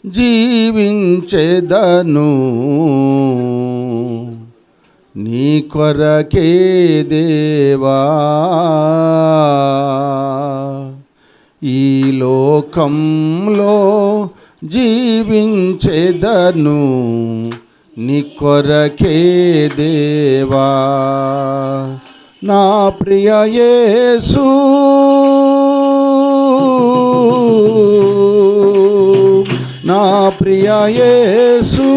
జీవించెదను నీ కొరకే దేవా. ఈ లోకంలో జీవించెదను నీ కొరకే దేవా. నా ప్రియ యేసు నా ప్రియ యేసు,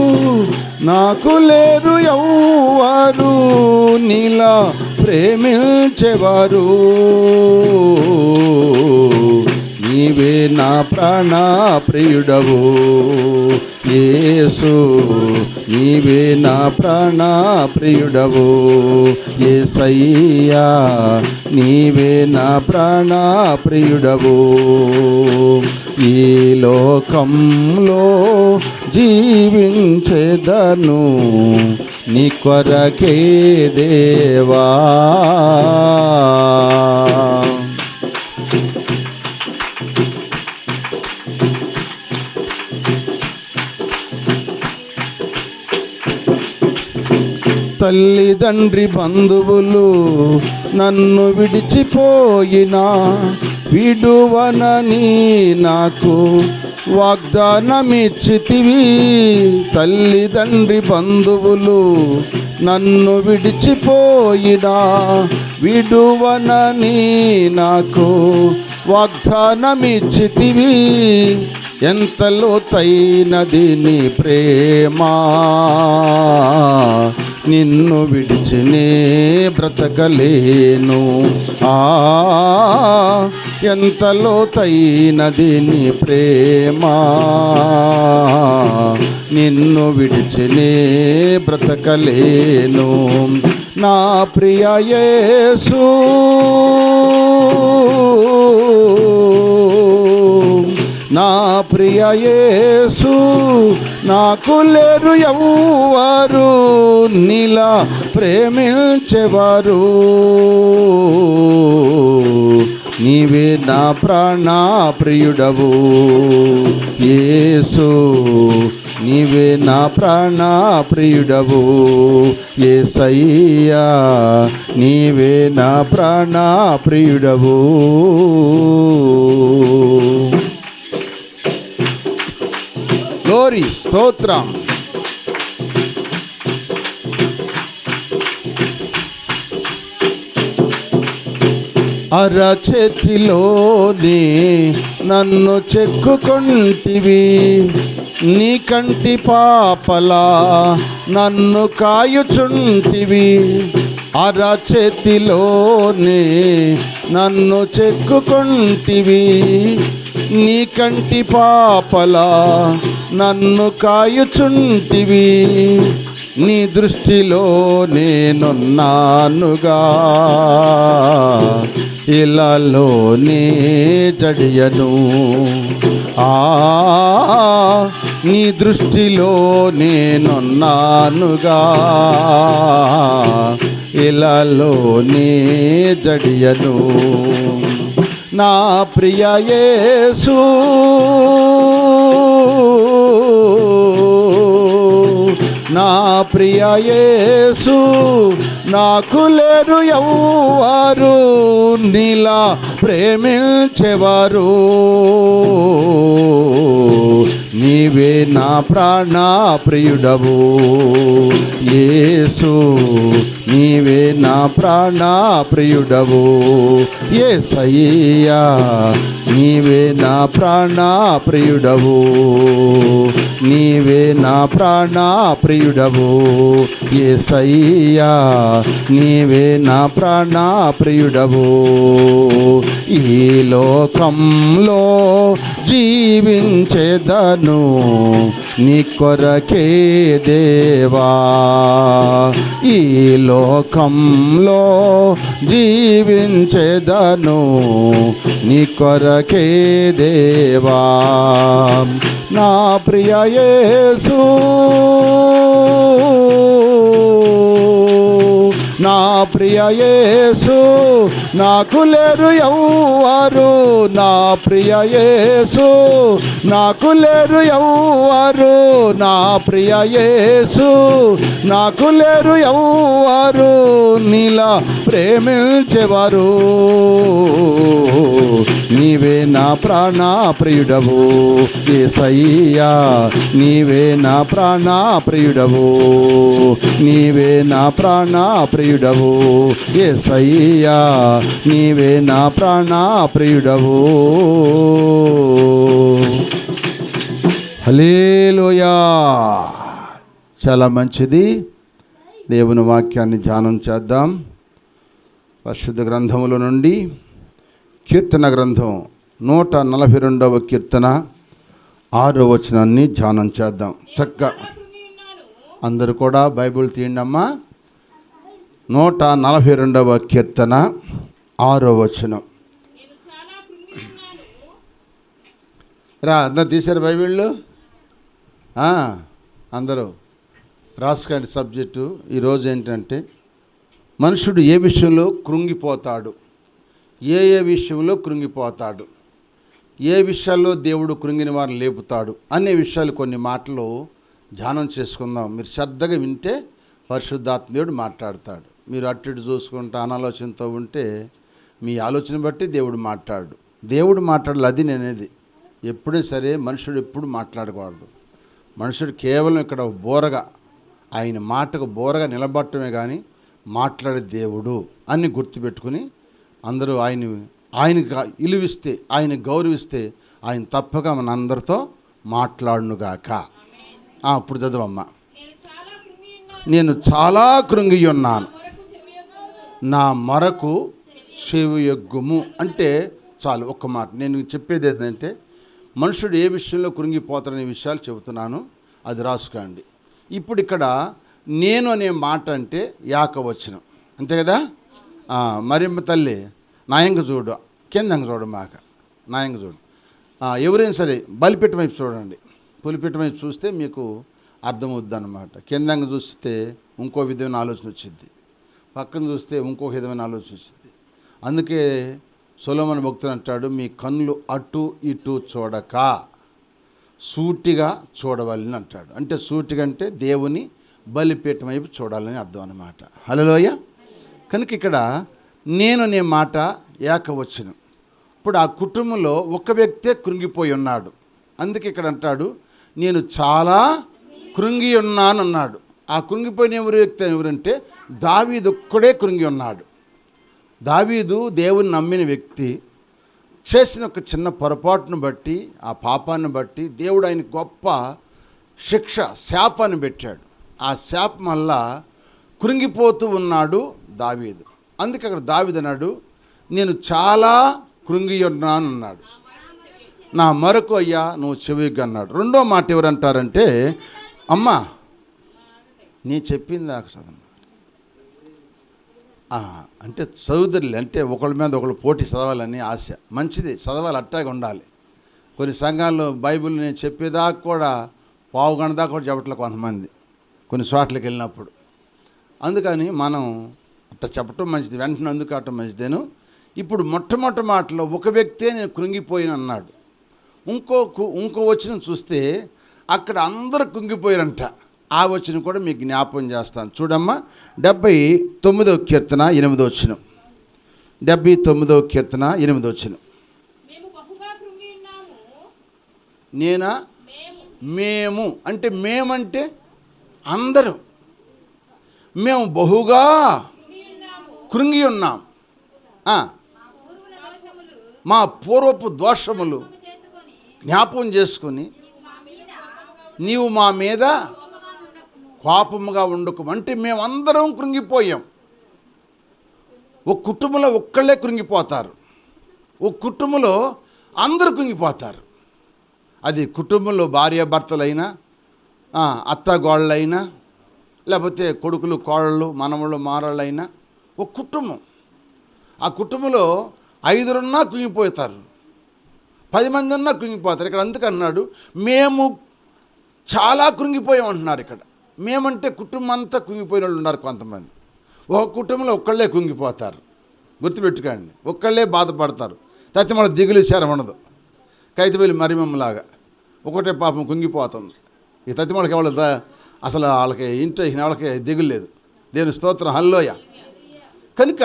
నాకు లేరు ఎవ్వరు నీలా ప్రేమించేవారు. నీవే నా ప్రాణ ప్రియుడవు యేసు, నీవే నా ప్రాణ ప్రియుడవు యేసయ్యా, నీవే నా ప్రాణ ప్రియుడవు. ఈ లోకంలో జీవించెదను నీ కొరకే దేవా. తల్లిదండ్రి బంధువులు నన్ను విడిచిపోయినా విడువనని నాకు వాగ్దానమిచ్చితివి. తల్లిదండ్రి బంధువులు నన్ను విడిచిపోయినా విడువనని నాకు వాగ్దానమిచ్చితివి. ఎంత లోతైనది నీ ప్రేమ, నిన్ను విడిచినే బ్రతకలేను. ఎంత లోతైనది నీ ప్రేమ, నిన్ను విడిచినే బ్రతకలేను. నా ప్రియ యేసు, నా ప్రియ యేసు, నాకు లేరు ఎవ్వరు నీలా ప్రేమించేవారు. నీవే నా ప్రాణ ప్రియుడవు యేసు, నీవే నా ప్రాణ ప్రియుడవు యేసయ్యా, నీవే నా ప్రాణ ప్రియుడవు. గ్లోరీ, స్తోత్రం. అరచేతిలోనే నన్ను చెక్కుకొంటివి, నీ కంటి పాపలా నన్ను కాయుచుంటివి. అరచేతిలోనే నన్ను చెక్కుకొంటివి, నీ కంటి పాపలా నన్ను కాయుచుంటివి. నీ దృష్టిలో నేనున్నానుగా, ఇలాలోనే జడియను. నీ దృష్టిలో నేనున్నానుగా, ఇలాలోనే జడియను. నా ప్రియ యేసు, నా ప్రియ యేసు, నాకు లేరు ఎవ్వరు నీలా ప్రేమించేవారు. నీవే నా ప్రాణ ప్రియుడవు యేసు, నీవే నా ప్రాణ ప్రియుడవు యేసయ్యా, నీవే నా ప్రాణ ప్రియుడవు, నీవే నా ప్రాణ ప్రియుడవు యేసయ్యా, నీవే నా ప్రాణ ప్రియుడవు. ఈ లోకంలో జీవించెదను నీ కొరకే దేవా. ఈ లోకంలో జీవించెదను నీ కొరకే దేవా. నా ప్రియ యేసు, నా ప్రియ యేసు, నాకు లేరు ఎవ్వరు నా ప్రియ యేసు, నాకు లేరు ఎవ్వరు నా ప్రియ యేసు, నాకు లేరు ఎవ్వరు నీలా ప్రేమించేవారు. నీవే నా ప్రాణ ప్రియుడవు యేసయ్యా, నీవే నా ప్రాణ ప్రియుడవు, నీవే నా ప్రాణ ప్రియుడవు యేసయ్యా, నీవే నా ప్రాణ ప్రియుడవు. హల్లెలూయా. చాలా మంచిది. దేవుని వాక్యాన్ని ధ్యానం చేద్దాం. పరిశుద్ధ గ్రంథముల నుండి కీర్తన గ్రంథం 142వ కీర్తన 6వ వచనాన్ని ధ్యానం చేద్దాం. చక్కగా అందరూ కూడా బైబిల్ తీయండమ్మా. 142వ కీర్తన 6వ వచనం. అందరు తీశారు బైబిళ్ళు? అందరూ రాసుకోండి. సబ్జెక్టు ఈరోజు ఏంటంటే మనుషుడు ఏ విషయంలో కృంగిపోతాడు, ఏ విషయంలో కృంగిపోతాడు, ఏ విషయాల్లో దేవుడు కృంగిన వారిని లేపుతాడు అనే విషయాలు కొన్ని మాటలు ధ్యానం చేసుకుందాం. మీరు శ్రద్ధగా వింటే పరిశుద్ధాత్మేయుడు మాట్లాడతాడు. మీరు అటు ఇటు చూసుకుంటూ అనాలోచనతో ఉంటే మీ ఆలోచన బట్టి దేవుడు మాట్లాడు. దేవుడు మాట్లాడాలి, అది నేనేది. ఎప్పుడూ సరే మనుషుడు ఎప్పుడు మాట్లాడకూడదు. మనుషుడు కేవలం ఇక్కడ బోరగా, ఆయన మాటకు బోరగా నిలబడటమే కానీ మాట్లాడే దేవుడు అని గుర్తుపెట్టుకుని అందరూ ఆయనకి ఇలువిస్తే, ఆయన గౌరవిస్తే ఆయన తప్పక మన అందరితో మాట్లాడునుగాక. అప్పుడు చదవమ్మా. నేను చాలా కృంగి ఉన్నాను, నా మొరకు చెవియొగ్గుము అంటే చాలు. ఒక్క మాట నేను చెప్పేది ఏంటంటే, మనుషుడు ఏ విషయంలో కృంగిపోతారనే విషయాలు చెబుతున్నాను, అది రాసుకోండి. ఇప్పుడు ఇక్కడ నేను అనే మాట అంటే యాకవచనం, అంతే కదా. మరియమ్మ తల్లి నాయంగ చూడు, కిందంగా చూడు, మాక నాయంగ చూడు. ఎవరైనా సరే బలిపీఠం వైపు చూడండి. పులిపీఠం వైపు చూస్తే మీకు అర్థమవుద్ది అన్నమాట. కిందంగా చూస్తే ఇంకో విధమైన ఆలోచన వచ్చింది, పక్కన చూస్తే ఇంకో విధమైన ఆలోచన వచ్చింది. అందుకే సొలొమోను భక్తుడు అంటాడు, మీ కన్నులు అటు ఇటు చూడక సూటిగా చూడవాలని అంటాడు. అంటే సూటిగా అంటే దేవుని బలిపీఠం వైపు చూడాలని అర్థం అన్నమాట. హల్లెలూయ. కనుక ఇక్కడ నేను అనే మాట ఏకవచనం. ఇప్పుడు ఆ కుటుంబంలో ఒక వ్యక్తే కృంగిపోయి ఉన్నాడు. అందుకే ఇక్కడ అంటాడు, నేను చాలా కృంగి ఉన్నాను అన్నాడు. ఆ కృంగిపోయిన వ్యక్తి ఎవరంటే దావీదు ఒక్కడే కృంగి ఉన్నాడు. దావీదు దేవుని నమ్మిన వ్యక్తి. చేసిన ఒక చిన్న పొరపాటును బట్టి, ఆ పాపాన్ని బట్టి దేవుడు ఆయన గొప్ప శిక్ష, శాపాన్ని పెట్టాడు. ఆ శాపం వల్ల కృంగిపోతూ ఉన్నాడు దావీదు. అందుకే అక్కడ దావీదు అన్నాడు, నేను చాలా కృంగి ఉన్నాను అన్నాడు. నా మరకు అయ్యా నువ్వు చెవిగా అన్నాడు. రెండో మాట ఎవరంటారంటే, అమ్మా నీ చెప్పింది నాకు చదవ అంటే చదువుతుర్లే, అంటే ఒకళ్ళ మీద ఒకళ్ళు పోటీ చదవాలని ఆశ. మంచిది, చదవాలి, అట్టాగా ఉండాలి. కొన్ని సంఘాల్లో బైబిల్ నేను చెప్పేదాకా కూడా పావు గంట దాకా కూడా చెప్పట్లే కొంతమంది, కొన్ని చోట్లకి వెళ్ళినప్పుడు. అందుకని మనం అట్లా చెప్పటం మంచిది, వెంటనే అందుకటం మంచిదేను. ఇప్పుడు మొట్టమొదటి మాటలో ఒక వ్యక్తే నేను కృంగిపోయిన అన్నాడు. ఇంకో వచనం చూస్తే అక్కడ అందరూ కృంగిపోయారంట. ఆ వచనం కూడా మీకు జ్ఞాపకం చేస్తాను. చూడమ్మా, 79వ కీర్తన 8వ వచనం. 79వ కీర్తన 8వ వచనం. నేనా? మేము అంటే మేమంటే అందరూ, మేము బహుగా కృంగి ఉన్నాం. మా పూర్వపు దోషములు జ్ఞాపకం చేసుకొని నీవు మా మీద కోపముగా ఉండకు. అంటే మేమందరం కృంగిపోయాం. ఒక కుటుంబంలో ఒక్కళ్ళే కృంగిపోతారు, ఒక కుటుంబంలో అందరూ కృంగిపోతారు. అది కుటుంబంలో భార్యాభర్తలైనా, అత్తగోళ్ళైనా, లేకపోతే కొడుకులు కోళ్ళలు మనవళ్ళు మారళ్ళైనా, ఒక కుటుంబం. ఆ కుటుంబంలో 5 ఉన్నా కృంగిపోతారు, 10 మంది ఉన్నా కృంగిపోతారు. ఇక్కడ అందుకన్నాడు మేము చాలా కృంగిపోయాం అంటున్నారు. ఇక్కడ మేమంటే కుటుంబం అంతా కృంగిపోయిన వాళ్ళు ఉన్నారు. కొంతమంది ఒక కుటుంబంలో ఒక్కళ్ళే కృంగిపోతారు, గుర్తుపెట్టుకోండి. ఒక్కళ్ళే బాధపడతారు. తత్తిమల దిగులు విచారం ఉండదు. కైతబెల్లి మరిమమ్మలాగా ఒకటే పాపం కుంగిపోతుంది. ఈ తత్తిమలకి ఎవరు అసలు వాళ్ళకి ఇంట్లో వాళ్ళకి దిగులు లేదు. దేవుని స్తోత్రం, హల్లెలూయా. కనుక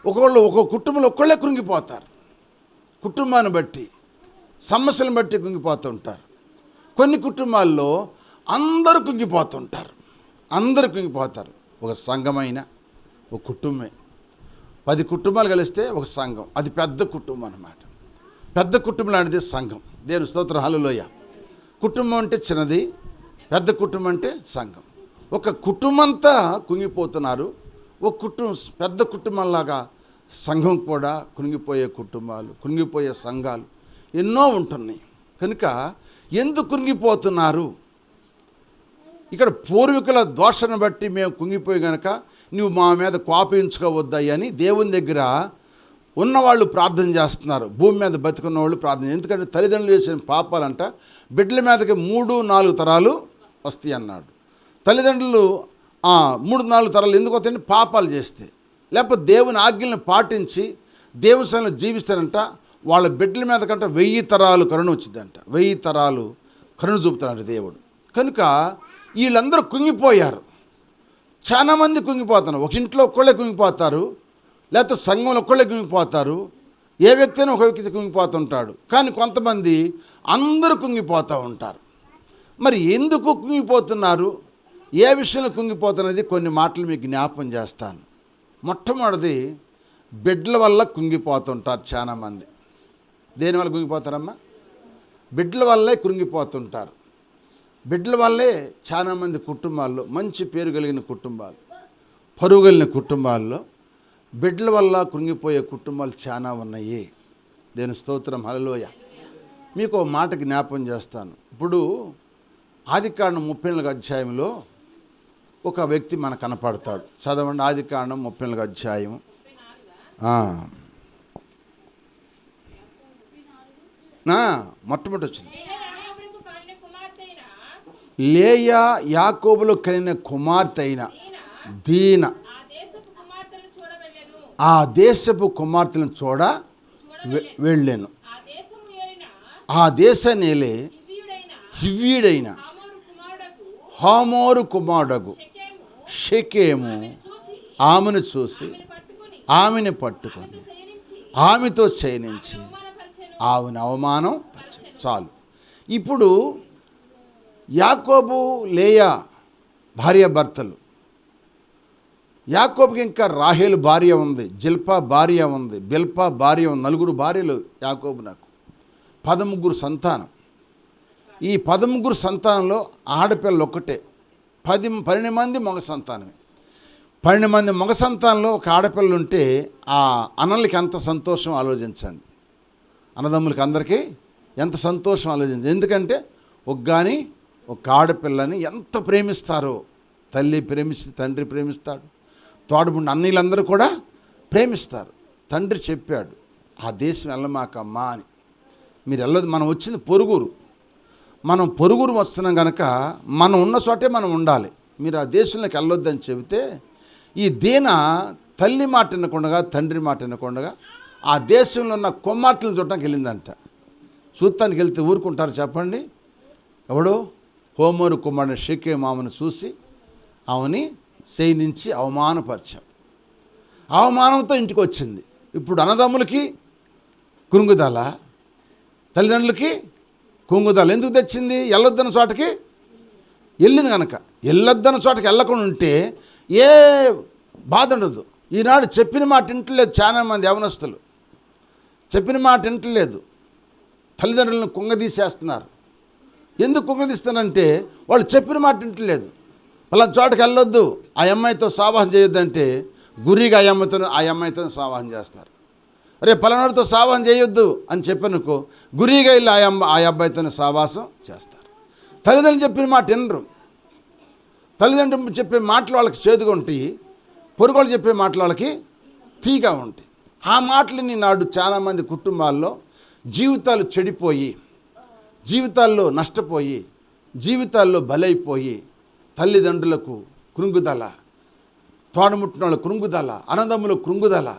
ఒక్కొక్క కుటుంబంలో ఒక్కళ్ళే కృంగిపోతారు. కుటుంబాన్ని బట్టి, సమస్యలను బట్టి కుంగిపోతూ ఉంటారు. కొన్ని కుటుంబాల్లో అందరూ కుంగిపోతుంటారు. అందరూ కుంగిపోతారు. ఒక సంఘమైన ఒక కుటుంబమే. 10 కుటుంబాలు కలిస్తే ఒక సంఘం. అది పెద్ద కుటుంబం అన్నమాట. పెద్ద కుటుంబం లాంటిది సంఘం. దేవుని స్తోత్రం, హల్లెలూయా. కుటుంబం అంటే చిన్నది, పెద్ద కుటుంబం అంటే సంఘం. ఒక కుటుంబంతా కుంగిపోతున్నారు. ఒక పెద్ద కుటుంబంలాగా సంఘం కూడా కృంగిపోయే కుటుంబాలు, కృంగిపోయే సంఘాలు ఎన్నో ఉంటున్నాయి. కనుక ఎందుకు కృంగిపోతున్నారు? ఇక్కడ పూర్వీకుల దోషను బట్టి మేము కుంగిపోయి గనక నువ్వు మా మీద కోపించుకోవద్దాయి అని దేవుని దగ్గర ఉన్నవాళ్ళు ప్రార్థన చేస్తున్నారు. భూమి మీద బతుకున్న వాళ్ళు ప్రార్థన. ఎందుకంటే తల్లిదండ్రులు చేసిన పాపాలంట బిడ్డల మీదకి 3-4 తరాలు వస్తాయి అన్నాడు. తల్లిదండ్రులు 3-4 తరాలు ఎందుకు వస్తాయంటే పాపాలు చేస్తే, లేకపోతే దేవుని ఆజ్ఞలను పాటించి దేవుని సన్నిధిలో జీవిస్తారంట. వాళ్ళ బిడ్డల మీద కంట 1000 తరాలు కరుణ వచ్చిందంట. 1000 తరాలు కరుణ చూపుతాడంట దేవుడు. కనుక వీళ్ళందరూ కుంగిపోయారు. చాలామంది కుంగిపోతున్నారు. ఒక ఇంట్లో ఒక్కళ్ళే కుంగిపోతారు, లేకపోతే సంఘంలో ఒక్కళ్ళే కుంగిపోతారు. ఏ వ్యక్తి అయినా ఒక వ్యక్తి కుంగిపోతుంటాడు. కానీ కొంతమంది అందరూ కుంగిపోతూ ఉంటారు. మరి ఎందుకు కుంగిపోతున్నారు, ఏ విషయంలో కుంగిపోతున్నది కొన్ని మాటలు మీకు జ్ఞాపం చేస్తాను. మొట్టమొదటిది, బిడ్డల వల్ల కుంగిపోతుంటారు చాలామంది. దేనివల్ల కుంగిపోతారమ్మా? బిడ్డల వల్లే కుంగిపోతుంటారు. బిడ్డల వల్లే చాలామంది కుటుంబాల్లో, మంచి పేరు కలిగిన కుటుంబాలు, పరువు కలిగిన కుటుంబాల్లో బిడ్డల వల్ల కృంగిపోయే కుటుంబాలు చాలా ఉన్నాయి. దేని స్తోత్రం, హల్లెలూయా. మీకు మాట జ్ఞాపం చేస్తాను. ఇప్పుడు ఆదికాండం 34వ అధ్యాయంలో ఒక వ్యక్తి మనకు కనపడతాడు. చదవండి. ఆదికాండం 34వ అధ్యాయం. మొట్టమొదటి వచ్చింది, లేయా యాకోబులు కలిగిన కుమార్తె అయిన దీన ఆ దేశపు కుమార్తెలను చూడ వెళ్ళాను. ఆ దేశాన్ని ఏలే హివ్వీయుడైన హమోరు కుమారుడగు షెకెము ఆమెను చూసి ఆమెను పట్టుకొని ఆమెతో శయనించి ఆమెను అవమానం పరిచాడు. చాలు. ఇప్పుడు యాకోబు లేయా భార్యాభర్తలు. యాకోబుకి ఇంకా రాహేలు భార్య ఉంది, జిల్పా భార్య ఉంది, బిల్పా భార్య ఉంది. 4 భార్యలు యాకోబు. నాకు 13 సంతానం. ఈ 13 సంతానంలో ఆడపిల్లలు ఒక్కటే. 12 మంది మగ సంతానమే. 12 మంది మగ సంతానంలో ఒక ఆడపిల్లలు ఉంటే ఆ అన్నలకి ఎంత సంతోషం ఆలోచించండి. అన్నదమ్ములకి అందరికీ ఎంత సంతోషం ఆలోచించండి. ఎందుకంటే ఒక ఆడపిల్లని ఎంత ప్రేమిస్తారో. తల్లి ప్రేమిస్తే తండ్రి ప్రేమిస్తాడు, తోడబుండి అన్నీలందరూ కూడా ప్రేమిస్తారు. తండ్రి చెప్పాడు, ఆ దేశం వెళ్ళమాకమ్మా అని. మీరు వెళ్ళదు, మనం వచ్చింది పొరుగురు. మనం పొరుగురు వస్తున్నాం కనుక మనం ఉన్న చోటే మనం ఉండాలి. మీరు ఆ దేశంలోకి వెళ్ళొద్దని చెబితే ఈ దీన తల్లి మాట వినకుండా, తండ్రి మాట వినకుండా ఆ దేశంలో ఉన్న కుమార్తెలను చూడటానికి వెళ్ళిందంట. చూడటానికి వెళ్తే ఊరుకుంటారు చెప్పండి? ఎవడో హోమోరు కుమారుడు షెకెము ఆమెను చూసి ఆమెని శయనించి అవమానపరిచాడు. అవమానంతో ఇంటికి వచ్చింది. ఇప్పుడు అన్నదమ్ములకి కృంగుదల, తల్లిదండ్రులకి కుంగుదల. ఎందుకు తెచ్చింది? వెళ్ళొద్దన్న చోటకి వెళ్ళింది కనుక. వెళ్ళొద్దన్న చోటకి వెళ్ళకుండా ఉంటే ఏ బాధ ఉండదు. ఈనాడు చెప్పిన మాట వింటలేదు చాలామంది యవనస్తులు. చెప్పిన మాట వింటలేదు, తల్లిదండ్రులను కుంగదీసేస్తున్నారు. ఎందుకు కుంగదీస్తానంటే వాళ్ళు చెప్పిన మాట వింటలేదు. అలా చోటకి వెళ్ళొద్దు, ఆ అమ్మాయితో సావాహం చేయొద్దంటే గురిగా ఆ అమ్మాయితో సావాహం చేస్తారు. అరే పలానాడితో సావాహం చేయొద్దు అని చెప్పనుకో, గురిగా వెళ్ళి ఆ అబ్బాయితో సావాసం చేస్తారు. తల్లిదండ్రులు చెప్పిన మాట వినరు. తల్లిదండ్రులు చెప్పే మాటలు వాళ్ళకి చేదుగా ఉంటాయి, పొరుగులు చెప్పే మాటలు వాళ్ళకి తీగా ఉంటాయి. ఆ మాటలని నాడు చాలామంది కుటుంబాల్లో జీవితాలు చెడిపోయి, జీవితాల్లో నష్టపోయి, జీవితాల్లో బలైపోయి తల్లిదండ్రులకు కృంగుదల, తోడముట్టిన వాళ్ళ కృంగుదల, అన్నదమ్ముల కృంగుదల,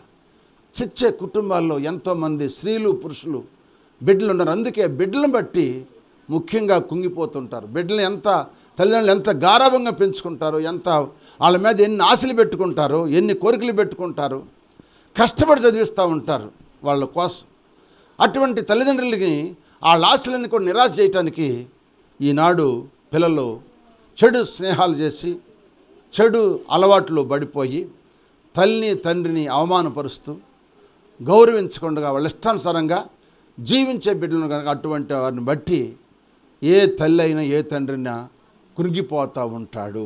చచ్చే కుటుంబాల్లో ఎంతోమంది స్త్రీలు పురుషులు బిడ్డలు ఉన్నారు. అందుకే బిడ్డలను బట్టి ముఖ్యంగా కుంగిపోతుంటారు. బిడ్డలు తల్లిదండ్రులు ఎంత గారాభంగా పెంచుకుంటారో, వాళ్ళ మీద ఎన్ని ఆశలు పెట్టుకుంటారో, ఎన్ని కోరికలు పెట్టుకుంటారో, కష్టపడి చదివిస్తూ ఉంటారు వాళ్ళ కోసం. అటువంటి తల్లిదండ్రులకి వాళ్ళ ఆశలన్నీ కూడా నిరాశ చేయటానికి ఈనాడు పిల్లలు చెడు స్నేహాలు చేసి చెడు అలవాట్లు పడిపోయి తల్లిని తండ్రిని అవమానపరుస్తూ గౌరవించకుండా వాళ్ళ ఇష్టానుసారంగా జీవించే బిడ్డలను కనుక అటువంటి వారిని బట్టి ఏ తల్లి అయినా ఏ తండ్రినా కృంగిపోతూ ఉంటాడు.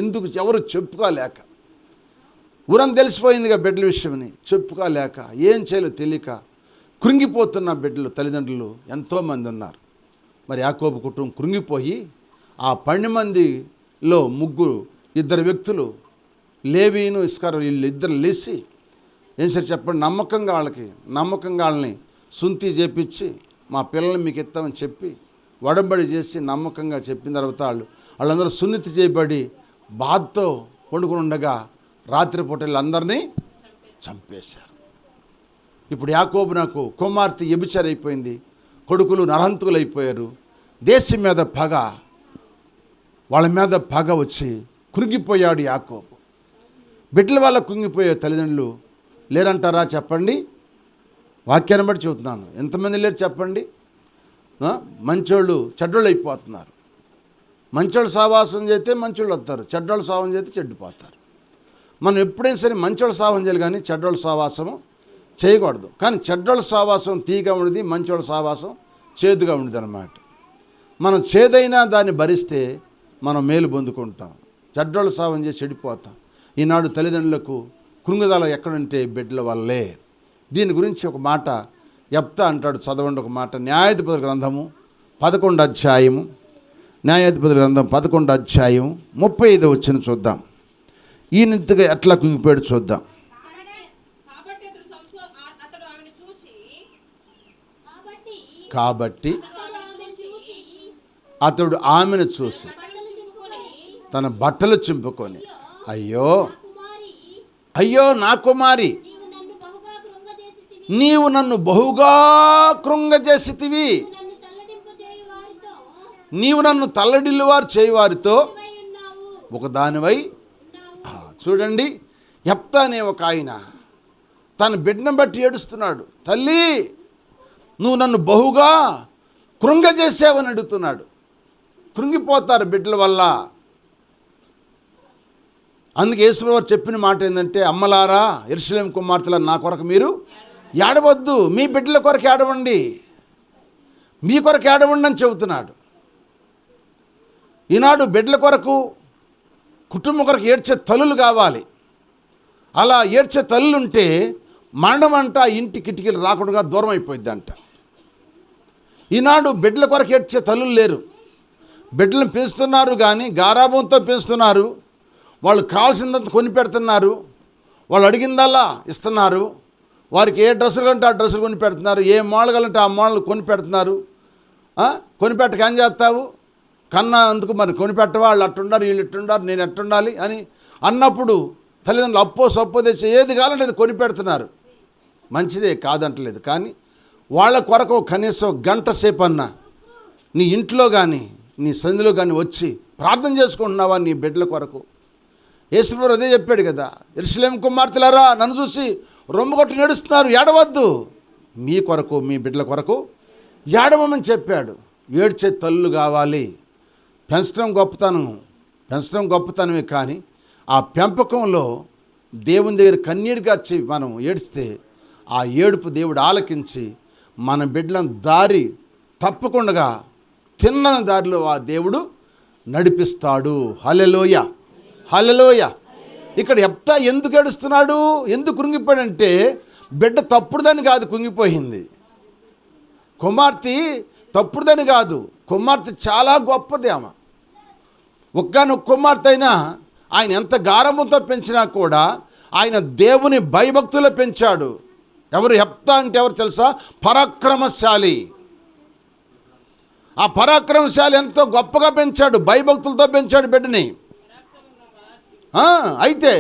ఎందుకు? ఎవరు చెప్పుకోలేక, ఊరంతా తెలిసిపోయిందిగా బిడ్డల విషయమని, చెప్పుకోలేక ఏం చేయాలో తెలియక కృంగిపోతున్న బిడ్డలు తల్లిదండ్రులు ఎంతోమంది ఉన్నారు. మరి యాకోబు కుటుంబం కృంగిపోయి ఆ 12 మందిలో ఇద్దరు వ్యక్తులు లేవీను ఇస్కారు వీళ్ళిద్దరు లేచి ఏం సరే చెప్పండి, నమ్మకంగా వాళ్ళని సుంతి చేపించి మా పిల్లల్ని మీకు ఇస్తామని చెప్పి వడంబడి చేసి నమ్మకంగా చెప్పిన తర్వాత వాళ్ళందరూ సున్నితి చేయబడి బాధతో వండుకుని ఉండగా రాత్రిపూట వీళ్ళందరినీ చంపేశారు. ఇప్పుడు యాకోబు నాకు కుమార్తె వ్యభిచారి అయిపోయింది, కొడుకులు నరహంతకులు అయిపోయారు. దేశం మీద వాళ్ళ మీద పగ వచ్చి కృంగిపోయాడు యాకోబు. బిడ్డల వల్ల కృంగిపోయే తల్లిదండ్రులు లేరంటారా? చెప్పండి. వాక్యాన్ని బట్టి చెబుతున్నాను. ఎంతమంది లేరు చెప్పండి? మంచోళ్ళు చెడ్డోళ్ళు అయిపోతున్నారు. మంచోళ్ళు సావాసం చేస్తే మంచోళ్ళు వస్తారు, చెడ్డోళ్ళు సావం చేస్తే చెడ్డిపోతారు. మనం ఎప్పుడైనా సరే మంచోళ్ళ సావం చేయాలి కానీ చెడ్డోళ్ళ సావాసము చేయకూడదు. కానీ చెడ్డోళ్ళ సావాసం తీగా ఉండేది, మంచోళ్ళ సావాసం చేదుగా ఉండేది అన్నమాట. మనం చేదైనా దాన్ని భరిస్తే మనం మేలు పొందుకుంటాం. చెడ్డోళ్ళ సావం చేసి చెడిపోతాం. ఈనాడు తల్లిదండ్రులకు కృంగుదల ఎక్కడుంటే బిడ్డల వల్లే. దీని గురించి ఒక మాట యెఫ్తా అంటాడు, చదవండి ఒక మాట. న్యాయాధిపతుల గ్రంథము 11వ అధ్యాయము, న్యాయాధిపతుల గ్రంథం 11వ అధ్యాయం 35వ వచనం చూద్దాం. ఈయనగా ఎట్లా కుంగిపోయాడు చూద్దాం. కాబట్టి అతడు ఆమెను చూసి తన బట్టలు చింపుకొని, అయ్యో నా కుమారి, నీవు నన్ను బహుగా కృంగజేసితివి, నీవు నన్ను తల్లడిల్లువారు చేయవారితో ఒకదానివై. చూడండి, యెఫ్తా అనే ఒక ఆయన తన బిడ్డను బట్టి ఏడుస్తున్నాడు. తల్లి, నువ్వు నన్ను బహుగా కృంగజేసావని అడుగుతున్నాడు. కృంగిపోతారు బిడ్డల వల్ల. అందుకే యేసుప్రభువు చెప్పిన మాట ఏంటంటే, అమ్మలారా, యెరూషలేము కుమార్తెలారా, నా కొరకు మీరు ఏడవద్దు, మీ బిడ్డల కొరకు ఏడవండి, మీ కొరకు ఏడవండి అని చెబుతున్నాడు. ఈనాడు బిడ్డల కొరకు, కుటుంబం కొరకు ఏడ్చే తల్లులు కావాలి. అలా ఏడ్చే తల్లులు ఉంటే మరణం అంట ఇంటి కిటికీలు రాకుండా దూరం అయిపోయింది అంట. ఈనాడు బిడ్డల కొరకు ఏడ్చే తల్లులు లేరు. బిడ్డలను పెంచుతున్నారు కానీ గారాబంతో పెంచుతున్నారు. వాళ్ళు కావాల్సిందంత కొని పెడుతున్నారు, వాళ్ళు అడిగిందల్లా ఇస్తున్నారు. వారికి ఏ డ్రెస్సులు కంటే ఆ డ్రెస్సులు కొని పెడుతున్నారు, ఏ మోడల్ కావాలంటే ఆ మోడల్ కొని పెడుతున్నారు. కొనిపెట్టక ఏం చేస్తావు? కన్నా అందుకు మరి కొనిపెట్టవా, వాళ్ళు అట్టుండారు, వీళ్ళు ఇట్టుండారు, నేను ఎట్టుండాలి అని అన్నప్పుడు తల్లిదండ్రులు అప్పో సప్పో తెచ్చి ఏది కావాలంటే అది కొనిపెడుతున్నారు. మంచిదే, కాదంటలేదు. కానీ వాళ్ళ కొరకు కనీసం గంట సేపు అన్నా నీ ఇంట్లో కానీ నీ సంధిలో కానీ వచ్చి ప్రార్థన చేసుకుంటున్నావా నీ బిడ్డల కొరకు? యేసుప్రభువు అదే చెప్పాడు కదా, యెరూషలేము కుమార్తెలారా, నన్ను చూసి రొమ్ము కొట్టి నడుస్తున్నారు, ఏడవద్దు, మీ కొరకు మీ బిడ్డల కొరకు ఏడవమని చెప్పాడు. ఏడ్చే తల్లులు కావాలి. పెంచడం గొప్పతనమే, కానీ ఆ పెంపకంలో దేవుని దగ్గర కన్నీరు గార్చి మనం ఏడిస్తే ఆ ఏడుపు దేవుడు ఆలకించి మన బిడ్డలను దారి తప్పకుండా తిన్న దారిలో ఆ దేవుడు నడిపిస్తాడు. హల్లెలూయా, హల్లెలూయా. ఇక్కడ యెఫ్తా ఎందుకు ఏడుస్తున్నాడు, ఎందుకు కృంగిపోయాడంటే బిడ్డ తప్పుడుదని కాదు కుంగిపోయింది. కుమార్తె తప్పుడుదని కాదు, కుమార్తె చాలా గొప్పది. ఆమె ఒక్కనొక్క కుమార్తె అయినా ఆయన ఎంత గారముతో పెంచినా కూడా ఆయన దేవుని భయభక్తులు పెంచాడు. ఎవరు యెఫ్తా అంటే ఎవరు తెలుసా? పరాక్రమశాలి. ఆ పరాక్రమశాలి ఎంతో గొప్పగా పెంచాడు, భయభక్తులతో పెంచాడు బిడ్డని. అయితే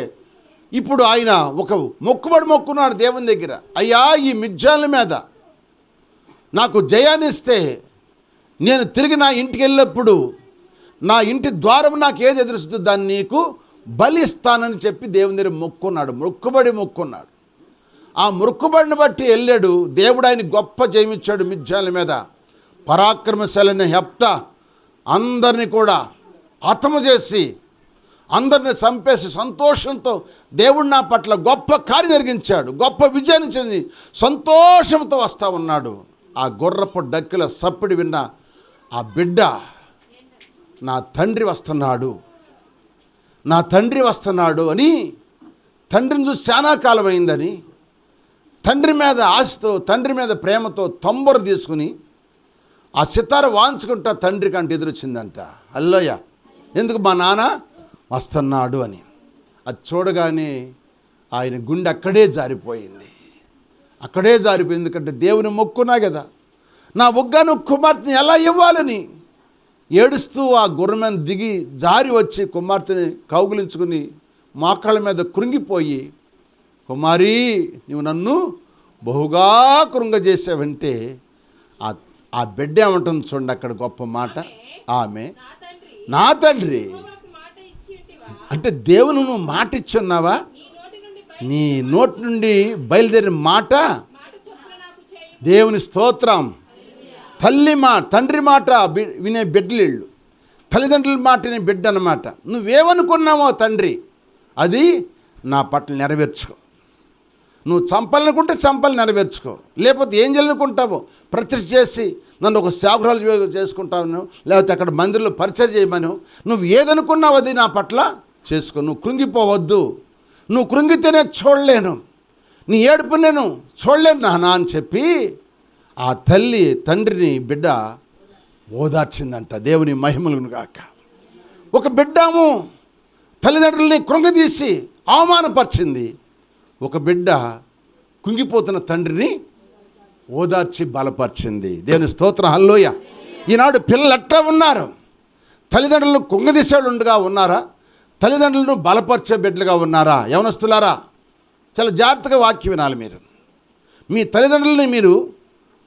ఇప్పుడు ఆయన ఒక మొక్కుబడి మొక్కున్నాడు దేవుని దగ్గర. అయ్యా, ఈ మిద్యానుల మీద నాకు జయాన్నిస్తే నేను తిరిగి నా ఇంటికి వెళ్ళినప్పుడు నా ఇంటి ద్వారం నాకు ఏది ఎదురుస్తుందో దాన్ని నీకు బలిస్తానని చెప్పి దేవుని దగ్గర మొక్కున్నాడు. ఆ మొక్కుబడిని బట్టి వెళ్ళాడు. దేవుడు ఆయన గొప్ప జయమిచ్చాడు మిద్యానుల మీద. పరాక్రమశాలైన యెఫ్తా అందరినీ కూడా హతము చేసి అందరిని చంపేసి సంతోషంతో దేవుడు నా పట్ల గొప్ప కార్యం జరిగించాడు, గొప్ప విజయాన్ని చెంది సంతోషంతో వస్తూ ఉన్నాడు. ఆ గుర్రపు డక్కుల సప్పిడి విన్న ఆ బిడ్డ, నా తండ్రి వస్తున్నాడు అని తండ్రిని చూసి చాలా కాలం అయిందని తండ్రి మీద ఆశతో, తండ్రి మీద ప్రేమతో తంబుర తీసుకుని ఆ సితార వాంచుకుంటా తండ్రి కంటే ఎదురొచ్చిందంట. హల్లెలూయ. ఎందుకు? మా నాన్న వస్తున్నాడు అని. అది చూడగానే ఆయన గుండె అక్కడే జారిపోయింది. ఎందుకంటే దేవుని మొక్కున్నా కదా, నా ఒక్కను కుమార్తెని ఎలా ఇవ్వాలని ఏడుస్తూ ఆ గుర్రం మీద దిగి జారి వచ్చి కుమార్తెని కౌగిలించుకుని మోకాళ్ళ మీద కృంగిపోయి, కుమారి, నువ్వు నన్ను బహుగా కృంగజేసావంటే ఆ బిడ్డ ఏమంటుంది చూడండి అక్కడ గొప్ప మాట. ఆమె నా తండ్రి అంటే దేవుని నువ్వు మాట ఇచ్చున్నావా? నీ నోటి నుండి బయలుదేరిన మాట దేవుని స్తోత్రం. తండ్రి మాట వినే బిడ్డలు, తల్లిదండ్రుల మాట వినే బిడ్డ అన్నమాట. నువ్వేమనుకున్నావో తండ్రి అది నా పట్ల నెరవేర్చుకో. నువ్వు చంపాలనుకుంటే చంపాలి, నెరవేర్చుకో. లేకపోతే ఏం చేయాలనుకుంటావో ప్రతిష్ఠ చేసి నన్ను ఒక సేవకురాలు చేసుకుంటాను, లేకపోతే అక్కడ మందిరంలో పరిచయం చేయమను. నువ్వు ఏదనుకున్నావు అది నా పట్ల చేసుకో. నువ్వు కృంగిపోవద్దు. నువ్వు కృంగితేనే చూడలేను, నీ ఏడుపు నేను చూడలేను నాన్న అని చెప్పి ఆ తల్లి తండ్రిని బిడ్డ ఓదార్చిందంట. దేవుని మహిమలను గాక. ఒక బిడ్డము తల్లిదండ్రులని కృంగదీసి అవమానపరిచింది. ఒక బిడ్డ కుంగిపోతున్న తండ్రిని ఓదార్చి బలపరిచింది. దేవుని స్తోత్రం. హల్లెలూయా. ఈనాడు పిల్లలు ఎట్లా ఉన్నారు? తల్లిదండ్రులను కుంగదీసేవాళ్ళుగా ఉన్నారా? తల్లిదండ్రులను బలపరిచే బిడ్డలుగా ఉన్నారా? యవనస్తులారా, చాలా జాగ్రత్తగా వాక్యం వినాలి. మీరు మీ తల్లిదండ్రులని మీరు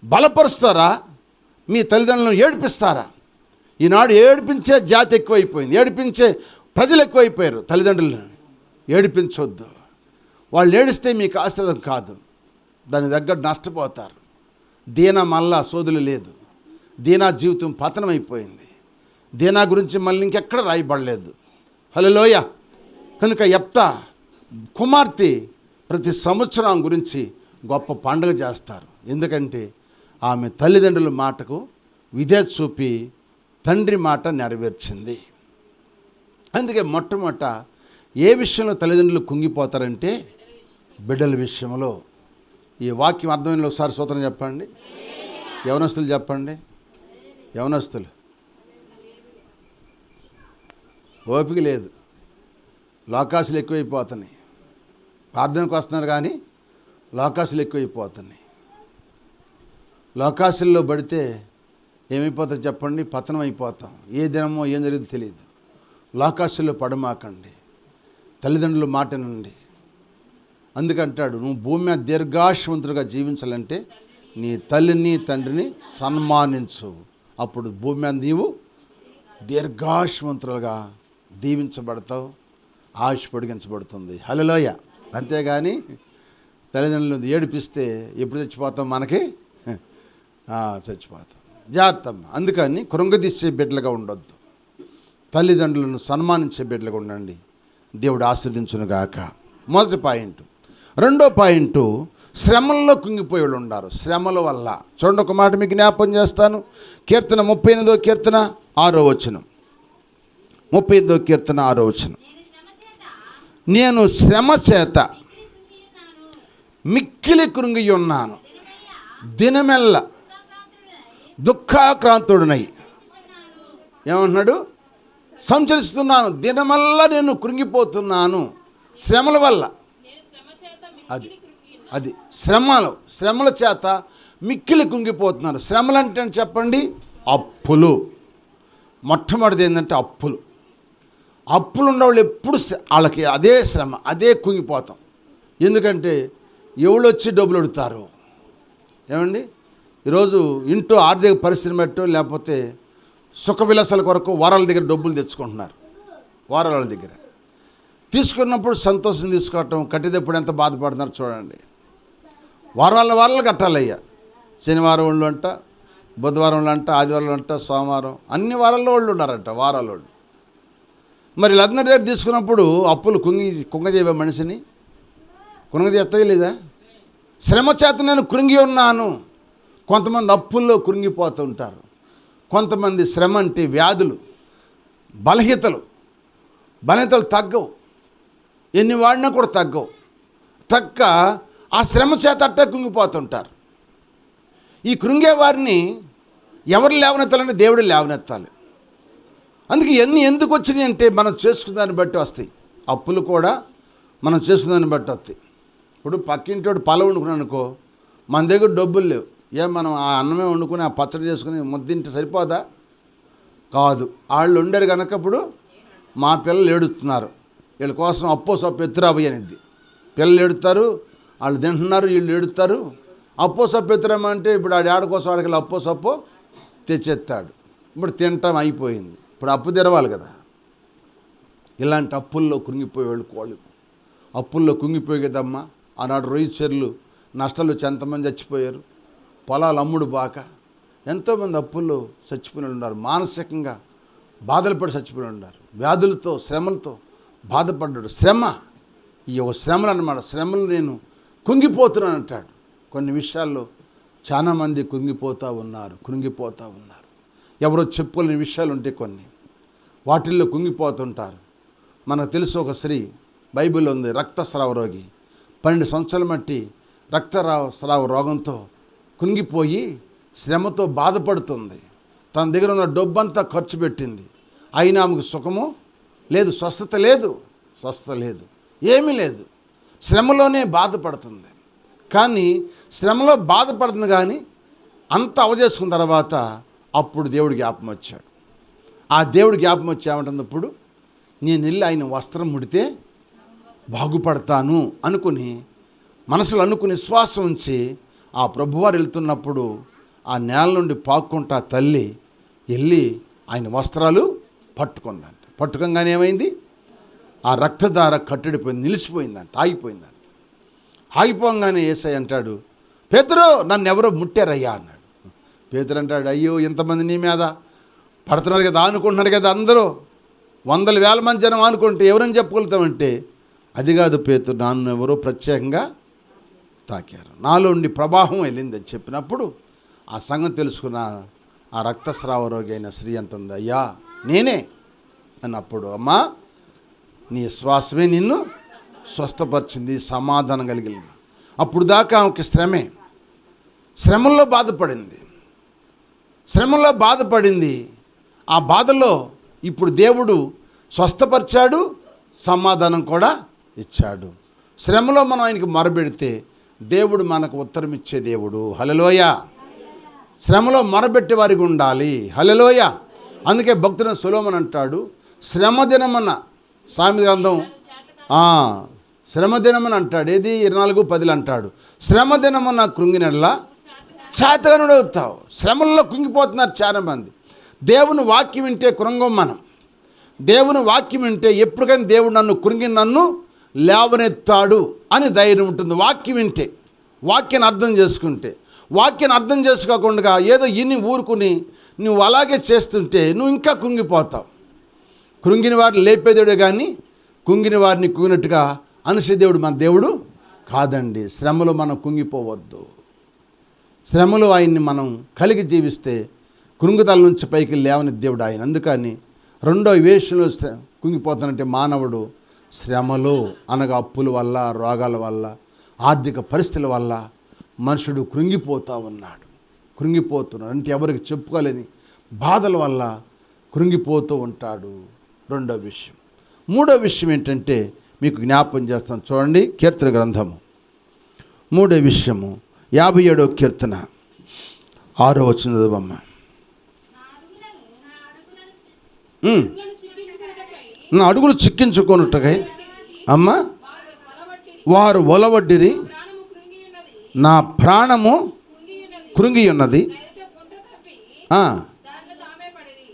బలపరుస్తారా? మీ తల్లిదండ్రులను ఏడిపిస్తారా? ఈనాడు ఏడిపించే జాతి ఎక్కువైపోయింది, ఏడిపించే ప్రజలు ఎక్కువైపోయారు. తల్లిదండ్రులను ఏడిపించవద్దు. వాళ్ళు ఏడిస్తే మీకు ఆశీర్వాదం కాదు, దాని దగ్గర నష్టపోతారు. దీనా మళ్ళా సోదులు లేదు. దీనా జీవితం పతనమైపోయింది. దీనా గురించి మళ్ళీ ఇంకెక్కడ రాయబడలేదు. హల్లెలూయా. కనుక యెఫ్తా కుమార్తె ప్రతి సంవత్సరం గురించి గొప్ప పండుగ చేస్తారు. ఎందుకంటే ఆమె తల్లిదండ్రుల మాటకు విధేయత చూపి తండ్రి మాట నెరవేర్చింది. అందుకే మొట్టమొదట ఏ విషయంలో తల్లిదండ్రులు కుంగిపోతారంటే బిడ్డల విషయంలో. ఈ వాక్యం అర్థమైన ఒకసారి స్తోత్రం చెప్పండి. యవనస్తులు చెప్పండి. యవనస్తులు ఓపిక లేదు, లోకాసులు ఎక్కువైపోతున్నాయి. ప్రార్థనకు వస్తున్నారు కానీ లోకాసులు ఎక్కువైపోతున్నాయి. లోకాసుల్లో పడితే ఏమైపోతుంది చెప్పండి? పతనం అయిపోతాం. ఏ దినమో ఏం జరిగిందో తెలియదు. లోకాసుల్లో పడమాకండి, తల్లిదండ్రుల మాట నుండి. అందుకంటాడు, నువ్వు భూమి మీద దీర్ఘాయుష్మంతులుగా జీవించాలంటే నీ తల్లిని తండ్రిని సన్మానించు. అప్పుడు భూమి మీద నీవు దీర్ఘాయుష్మంతులుగా దీవించబడతావు, ఆయుష్ పొడిగించబడుతుంది. హల్లెలూయా. అంతేగాని తల్లిదండ్రులను ఏడిపిస్తే ఎప్పుడు చచ్చిపోతాం? మనకి చచ్చిపోతాం. జాగ్రత్త. అందుకని కృంగదీసే బిడ్డలుగా ఉండొద్దు, తల్లిదండ్రులను సన్మానించే బిడ్డలుగా ఉండండి. దేవుడు ఆశీర్వదించునుగాక. మొదటి పాయింట్. రెండో పాయింట్, శ్రమల్లో కుంగిపోయి వాళ్ళు ఉన్నారు. శ్రమల వల్ల చూడండి, ఒక మాట మీకు జ్ఞాపకం చేస్తాను. కీర్తన 38వ కీర్తన 6వ వచనం. 38వ కీర్తన 6వ వచనం. నేను శ్రమ చేత మిక్కిలి కృంగి ఉన్నాను, దినమెల్ల దుఃఖాక్రాంతుడినై. ఏమంటున్నాడు? సంచరిస్తున్నాను, దినమల్లా నేను కృంగిపోతున్నాను శ్రమల వల్ల. అది శ్రమల చేత మిక్కిలి కుంగిపోతున్నారు. శ్రమలు అంటే చెప్పండి, అప్పులు. మొట్టమొదటిది ఏంటంటే అప్పులు. అప్పులు ఉన్నవాళ్ళు ఎప్పుడు వాళ్ళకి అదే శ్రమ, అదే కుంగిపోతాం. ఎందుకంటే ఎవళ్ళు వచ్చి డబ్బులు అడుగుతారు. ఏమండి, ఈరోజు ఇంట్లో ఆర్థిక పరిస్థితిని బట్టో లేకపోతే సుఖ విలాసాల కొరకు వారాల దగ్గర డబ్బులు తెచ్చుకుంటున్నారు. వారాల దగ్గర తీసుకున్నప్పుడు సంతోషం తీసుకోవటం, కట్టేటప్పుడు ఎంత బాధపడుతున్నారు చూడండి. వారాలు కట్టాలయ్యా. శనివారం వాళ్ళు అంట, బుధవారం అంట, ఆదివారం అంట, సోమవారం, అన్ని వారాల్లో వాళ్ళు ఉన్నారంట, వారాల వాళ్ళు. మరి వీళ్ళందరి దగ్గర తీసుకున్నప్పుడు అప్పులు కుంగజేవే మనిషిని చేస్తాయి లేదా? శ్రమ చేత నేను కృంగి ఉన్నాను. కొంతమంది అప్పుల్లో కృంగిపోతూ ఉంటారు. కొంతమంది శ్రమ అంటే వ్యాధులు, బలహీనతలు తగ్గవు, ఎన్ని వాడినా కూడా తగ్గ ఆ శ్రమ చేత అట్టే కృంగిపోతుంటారు. ఈ కృంగే వారిని ఎవరు లేవనెత్తాలంటే దేవుడు లేవనెత్తాలి. అందుకే ఇవన్నీ ఎందుకు వచ్చినాయి అంటే మనం చేసుకున్న దాన్ని బట్టి వస్తాయి. అప్పులు కూడా మనం చేసుకున్న దాన్ని బట్టి వస్తాయి. ఇప్పుడు పక్కింటోడు పొలం వండుకున్నాను అనుకో, మన దగ్గర డబ్బులు లేవు, మనం ఆ అన్నమే వండుకుని ఆ పచ్చడి చేసుకుని ముద్దింటే సరిపోదా? కాదు. వాళ్ళు ఉండరు కనుక ఇప్పుడు మా పిల్లలు ఏడుస్తున్నారు, వీళ్ళ కోసం అప్పో సప్పు ఎత్తురాబోయ్ అనిద్ది. పిల్లలు ఏడుస్తారు, వాళ్ళు తింటున్నారు, వీళ్ళు ఏడుస్తారు. అప్పో సప్పు ఎత్తురామంటే ఇప్పుడు ఆడి ఆడ కోసం ఆడికి అప్పో సప్పో తెచ్చేస్తాడు. ఇప్పుడు తినటం అయిపోయింది, ఇప్పుడు అప్పు తెరవాలి కదా. ఇలాంటి అప్పుల్లో కృంగిపోయేవాళ్ళు కోళ్ళు, అప్పుల్లో కుంగిపోయి కదమ్మా. ఆనాడు రొయ్యి చెర్లు నష్టాలు వచ్చి ఎంతమంది చచ్చిపోయారు, పొలాలు అమ్ముడు బాక ఎంతోమంది అప్పుల్లో చచ్చిపోయిన ఉన్నారు, మానసికంగా బాధలు పడి చచ్చిపోయి ఉన్నారు, వ్యాధులతో శ్రమలతో బాధపడ్డాడు. శ్రమ, ఈ శ్రమలు అన్నమాట. శ్రమలు నేను కుంగిపోతున్నాను అంటాడు. కొన్ని విషయాల్లో చాలామంది కృంగిపోతూ ఉన్నారు. ఎవరో చెప్పుకోలేని విషయాలు ఉంటే కొన్ని వాటిల్లో కుంగిపోతుంటారు. మనకు తెలుసు ఒక స్త్రీ బైబిల్లో ఉంది, రక్తస్రావ రోగి. 12 సంవత్సరాల మట్టి రక్తస్రావ రోగంతో కుంగిపోయి శ్రమతో బాధపడుతుంది. తన దగ్గర ఉన్న డబ్బంతా ఖర్చు పెట్టింది, అయినా ఆమెకు సుఖము లేదు, స్వస్థత లేదు, ఏమీ లేదు. శ్రమలోనే బాధపడుతుంది. కానీ శ్రమలో బాధపడుతుంది, కానీ అంత అవజేసుకున్న తర్వాత అప్పుడు దేవుడు జ్ఞాపకం వచ్చాడు. ఆ దేవుడు జ్ఞాపకం వచ్చి ఏమంటుంది, ఇప్పుడు నేను వెళ్ళి ఆయన వస్త్రం ముడితే బాగుపడతాను అనుకుని మనసులో అనుకుని విశ్వాసం ఉంచి ఆ ప్రభువారు వెళ్తున్నప్పుడు ఆ నేల నుండి పాక్కుంటా తల్లి వెళ్ళి ఆయన వస్త్రాలు పట్టుకుందంట. పట్టుకోగానే ఏమైంది, ఆ రక్తధార కట్టడిపోయింది, నిలిచిపోయిందంట, ఆగిపోయిందంట. ఆగిపోగానే యేసయ్య అంటాడు, పేతురు నన్ను ఎవరో ముట్టారయ్యా అన్నాడు. పేతురు అంటాడు, అయ్యో ఇంతమంది నీ మీద పడుతున్నారు కదా, అనుకుంటున్నారు కదా, అందరూ 100,000 మంది జనం అనుకుంటే ఎవరని చెప్పుకుంటామంటే, అది కాదు పేతురు, నన్ను ఎవరో ప్రత్యేకంగా తాకారు, నాలో ఉండి ప్రవాహం వెళ్ళిందని చెప్పినప్పుడు ఆ సంగతి తెలుసుకున్న ఆ రక్తస్రావ రోగి అయిన స్త్రీ అంటుంది, అయ్యా నేనే అన్నప్పుడు, అమ్మా నీ శ్వాసమే నిన్ను స్వస్థపరిచింది, సమాధానం కలిగింది. అప్పుడు దాకా ఆమెకి శ్రమల్లో బాధపడింది. ఆ బాధలో ఇప్పుడు దేవుడు స్వస్థపరిచాడు, సమాధానం కూడా ఇచ్చాడు. శ్రమలో మనం ఆయనకి మొరబెడితే దేవుడు మనకు ఉత్తరం ఇచ్చే దేవుడు. హల్లెలూయ. శ్రమలో మొరబెట్టే వారికి ఉండాలి. హల్లెలూయ. అందుకే భక్తుడు సొలొమోను అంటాడు, శ్రమ దినమన్న సామెత గ్రంథం శ్రమ దినమని అంటాడు. ఏది 24:10 అంటాడు, శ్రమ దినమన్న కృంగినట్లా చేతగానుడు అవుతావు. శ్రమల్లో కుంగిపోతున్నారు చాలామంది. దేవుని వాక్యం వింటే కృంగం మనం. దేవుని వాక్యం వింటే ఎప్పటికైనా దేవుడు నన్ను లేవనెత్తాడు అని ధైర్యం ఉంటుంది. వాక్యం వింటే, వాక్యాన్ని అర్థం చేసుకుంటే. వాక్యాన్ని అర్థం చేసుకోకుండా ఏదో ఇన్ని ఊరుకుని నువ్వు అలాగే చేస్తుంటే నువ్వు ఇంకా కుంగిపోతావు. కృంగిన వారిని లేపేదేవుడే కానీ కుంగిన వారిని కుంగినట్టుగా అనిసే దేవుడు మన దేవుడు కాదండి. శ్రమలో మనం కుంగిపోవద్దు. శ్రమలో ఆయన్ని మనం కలిగి జీవిస్తే కృంగుదల నుంచి పైకి లేవని దేవుడు ఆయన. అందుకని రెండో వేషంలో కుంగిపోతానంటే మానవుడు శ్రమలో అనగా అప్పుల వల్ల, రోగాల వల్ల, ఆర్థిక పరిస్థితుల వల్ల మనుషుడు కృంగిపోతున్నాడు అంటే ఎవరికి చెప్పుకోలేని బాధల వల్ల కృంగిపోతూ ఉంటాడు. రెండో విషయం. మూడో విషయం ఏంటంటే మీకు జ్ఞాపకం చేస్తాను చూడండి, కీర్తన గ్రంథము 3వ విషయము 57వ కీర్తన 6వ వచనం చదవమ్మ. నా అడుగులు చిక్కించుకొనుటకై అమ్మ వారు ఒలవడ్డిరి, నా ప్రాణము కృంగి ఉన్నది.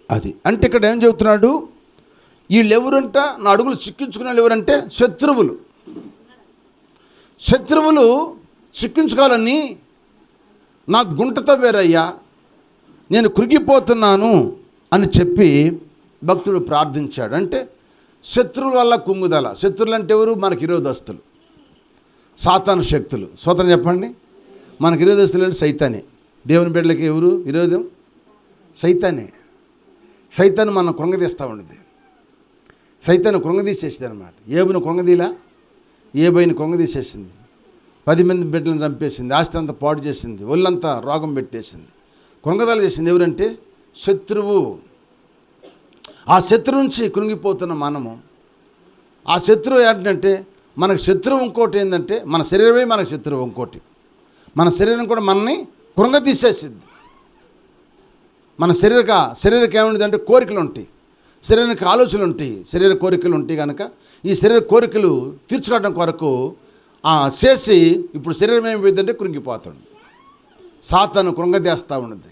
అది అంటే ఇక్కడ ఏం చెబుతున్నాడు, వీళ్ళు ఎవరంట నా అడుగులు చిక్కించుకునే వాళ్ళు ఎవరంటే శత్రువులు. శత్రువులు చిక్కించుకోవాలని నాకు గుంట తవ్వారయ్యా, నేను కృంగిపోతున్నాను అని చెప్పి భక్తుడు ప్రార్థించాడు. అంటే శత్రువుల వల్ల కుంగుదల. శత్రువులు అంటే ఎవరు? మనకి విరోధస్తులు, సాతాను శక్తులు. స్వతం చెప్పండి. మనకి విరోధస్తులు అంటే సైతానే. దేవుని బిడ్డలకి ఎవరు విరోధం? సైతానే. సైతాన్ని మనం కృంగదీస్తూ ఉండేది. సైతాన్ని కృంగదీసేసింది అనమాట. ఏబును కృంగదీలా, ఏబైని కృంగదీసేసింది. 10 మంది బిడ్డలను చంపేసింది, ఆస్తి అంతా పాడు చేసింది, ఒళ్ళంతా రోగం పెట్టేసింది, కృంగదల చేసింది. ఎవరంటే శత్రువు. ఆ శత్రువు నుంచి కృంగిపోతున్న మనము. ఆ శత్రువు ఏంటంటే మనకు శత్రువు ఇంకోటి ఏంటంటే మన శరీరమే మనకు శత్రువు. ఇంకోటి మన శరీరం కూడా మనని కృంగతీసేసింది. మన శరీరకి ఏముంటుంది అంటే కోరికలు ఉంటాయి, శరీరానికి ఆలోచనలు ఉంటాయి, శరీర కోరికలు ఉంటాయి. కనుక ఈ శరీర కోరికలు తీర్చుకోవడం కొరకు చేసి ఇప్పుడు శరీరం ఏమైపోయిందంటే కృంగిపోతుంది. సాతాను కృంగదేస్తూ ఉన్నది.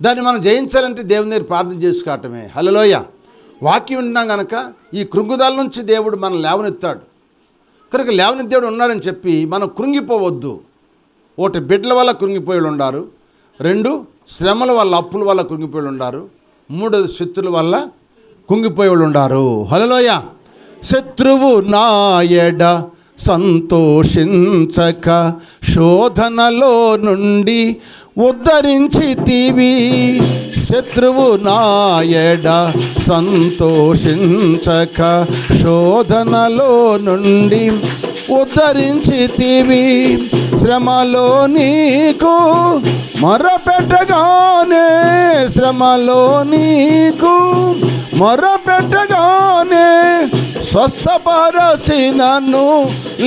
దాన్ని మనం జయించాలంటే దేవుని దగ్గర ప్రార్థన చేసుకోవటమే. హల్లెలూయా. వాక్యం వింటున్నాం కనుక ఈ కృంగుదాల నుంచి దేవుడు మనం లేవనెత్తాడు. కనుక లేవనెత్తాడు ఉన్నాడని చెప్పి మనం కృంగిపోవద్దు. ఒకటి బిడ్డల వల్ల కృంగిపోయి ఉండారు, 2 శ్రమల వల్ల అప్పుల వల్ల కృంగిపోయి ఉండారు, 3 శత్రువుల వల్ల కుంగిపోయి ఉండారు. హల్లెలూయా. శత్రువు నాయడ సంతోషించక శోధనలో నుండి ఉద్ధరించితివి. శత్రువు నాయడ సంతోషించక శోధనలో నుండి ఉద్ధరించితివి. శ్రమలో నీకు మొరపెట్టగానే, శ్రమలో నీకు మొరపెట్టగానే స్వస్థపరచి నన్ను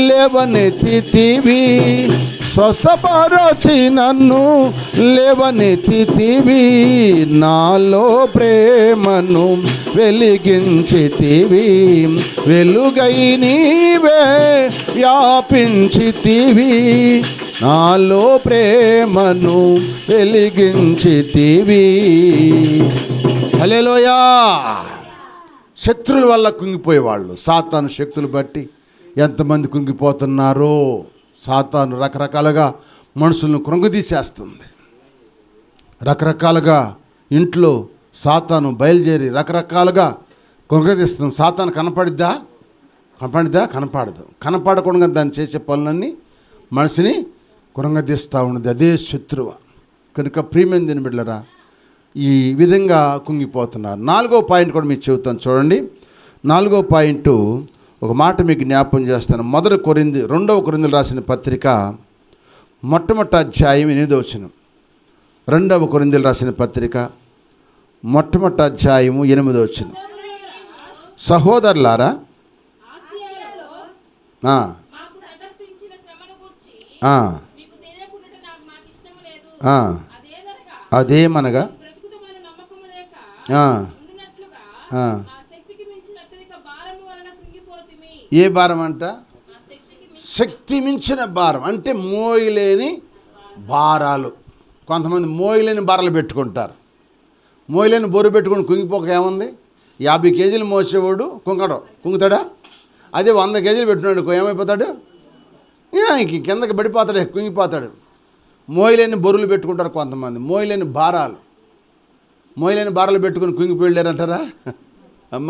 లేవనెత్తితివి. స్వస్థపరచి నన్ను లేవనెత్తితివి. నాలో ప్రేమను వెలిగించితివి. వెలుగై నీవే వ్యాపించితివి. నాలో ప్రేమను వెలిగించితివి. హల్లెలూయా. శత్రువుల వల్ల కుంగిపోయేవాళ్ళు, సాతాను శక్తులు బట్టి ఎంతమంది కుంగిపోతున్నారో. సాతాను రకరకాలుగా మనుషులను కృంగదీసేస్తుంది. రకరకాలుగా ఇంట్లో సాతాను బయలుదేరి రకరకాలుగా కృంగదీస్తుంది. సాతాను కనపడిద్దా? కనపడదు. కనపడకుండా దాన్ని చేసే పనులన్నీ మనిషిని కృంగదీస్తూ ఉన్నది. అదే శత్రువు. కనుక ప్రియమైన దీని బిడ్డలారా, ఈ విధంగా కుంగిపోతున్నారు. 4వ పాయింట్ కూడా మీకు చెబుతాను చూడండి. 4వ పాయింట్ ఒక మాట మీకు జ్ఞాపకం చేస్తాను. 2వ కొరింథీయులు రాసిన పత్రిక మొట్టమొదటి అధ్యాయం 8వ వచనం. 2వ కొరింథీయులు రాసిన పత్రిక మొట్టమొదటి అధ్యాయము 8వ వచనం. సహోదరులారా, అదేమనగా ఏ భారం అంట? శక్తి మించిన భారం. అంటే మోయలేని భారాలు. కొంతమంది మోయలేని భారాలు పెట్టుకుంటారు. మోయలేని బొరు పెట్టుకుని కుంగిపోక ఏముంది? 50 కేజీలు మోసేవాడు కుంగుతాడా? అదే 100 కేజీలు పెట్టుకున్నాడు ఏమైపోతాడు? ఇంక కిందకి పడిపోతాడు, కుంగిపోతాడు. మోయలేని బొరులు పెట్టుకుంటారు కొంతమంది. మోయలేని భారాలు పెట్టుకుని కుంగిపోయి వెళ్ళారంటారా అమ్మ?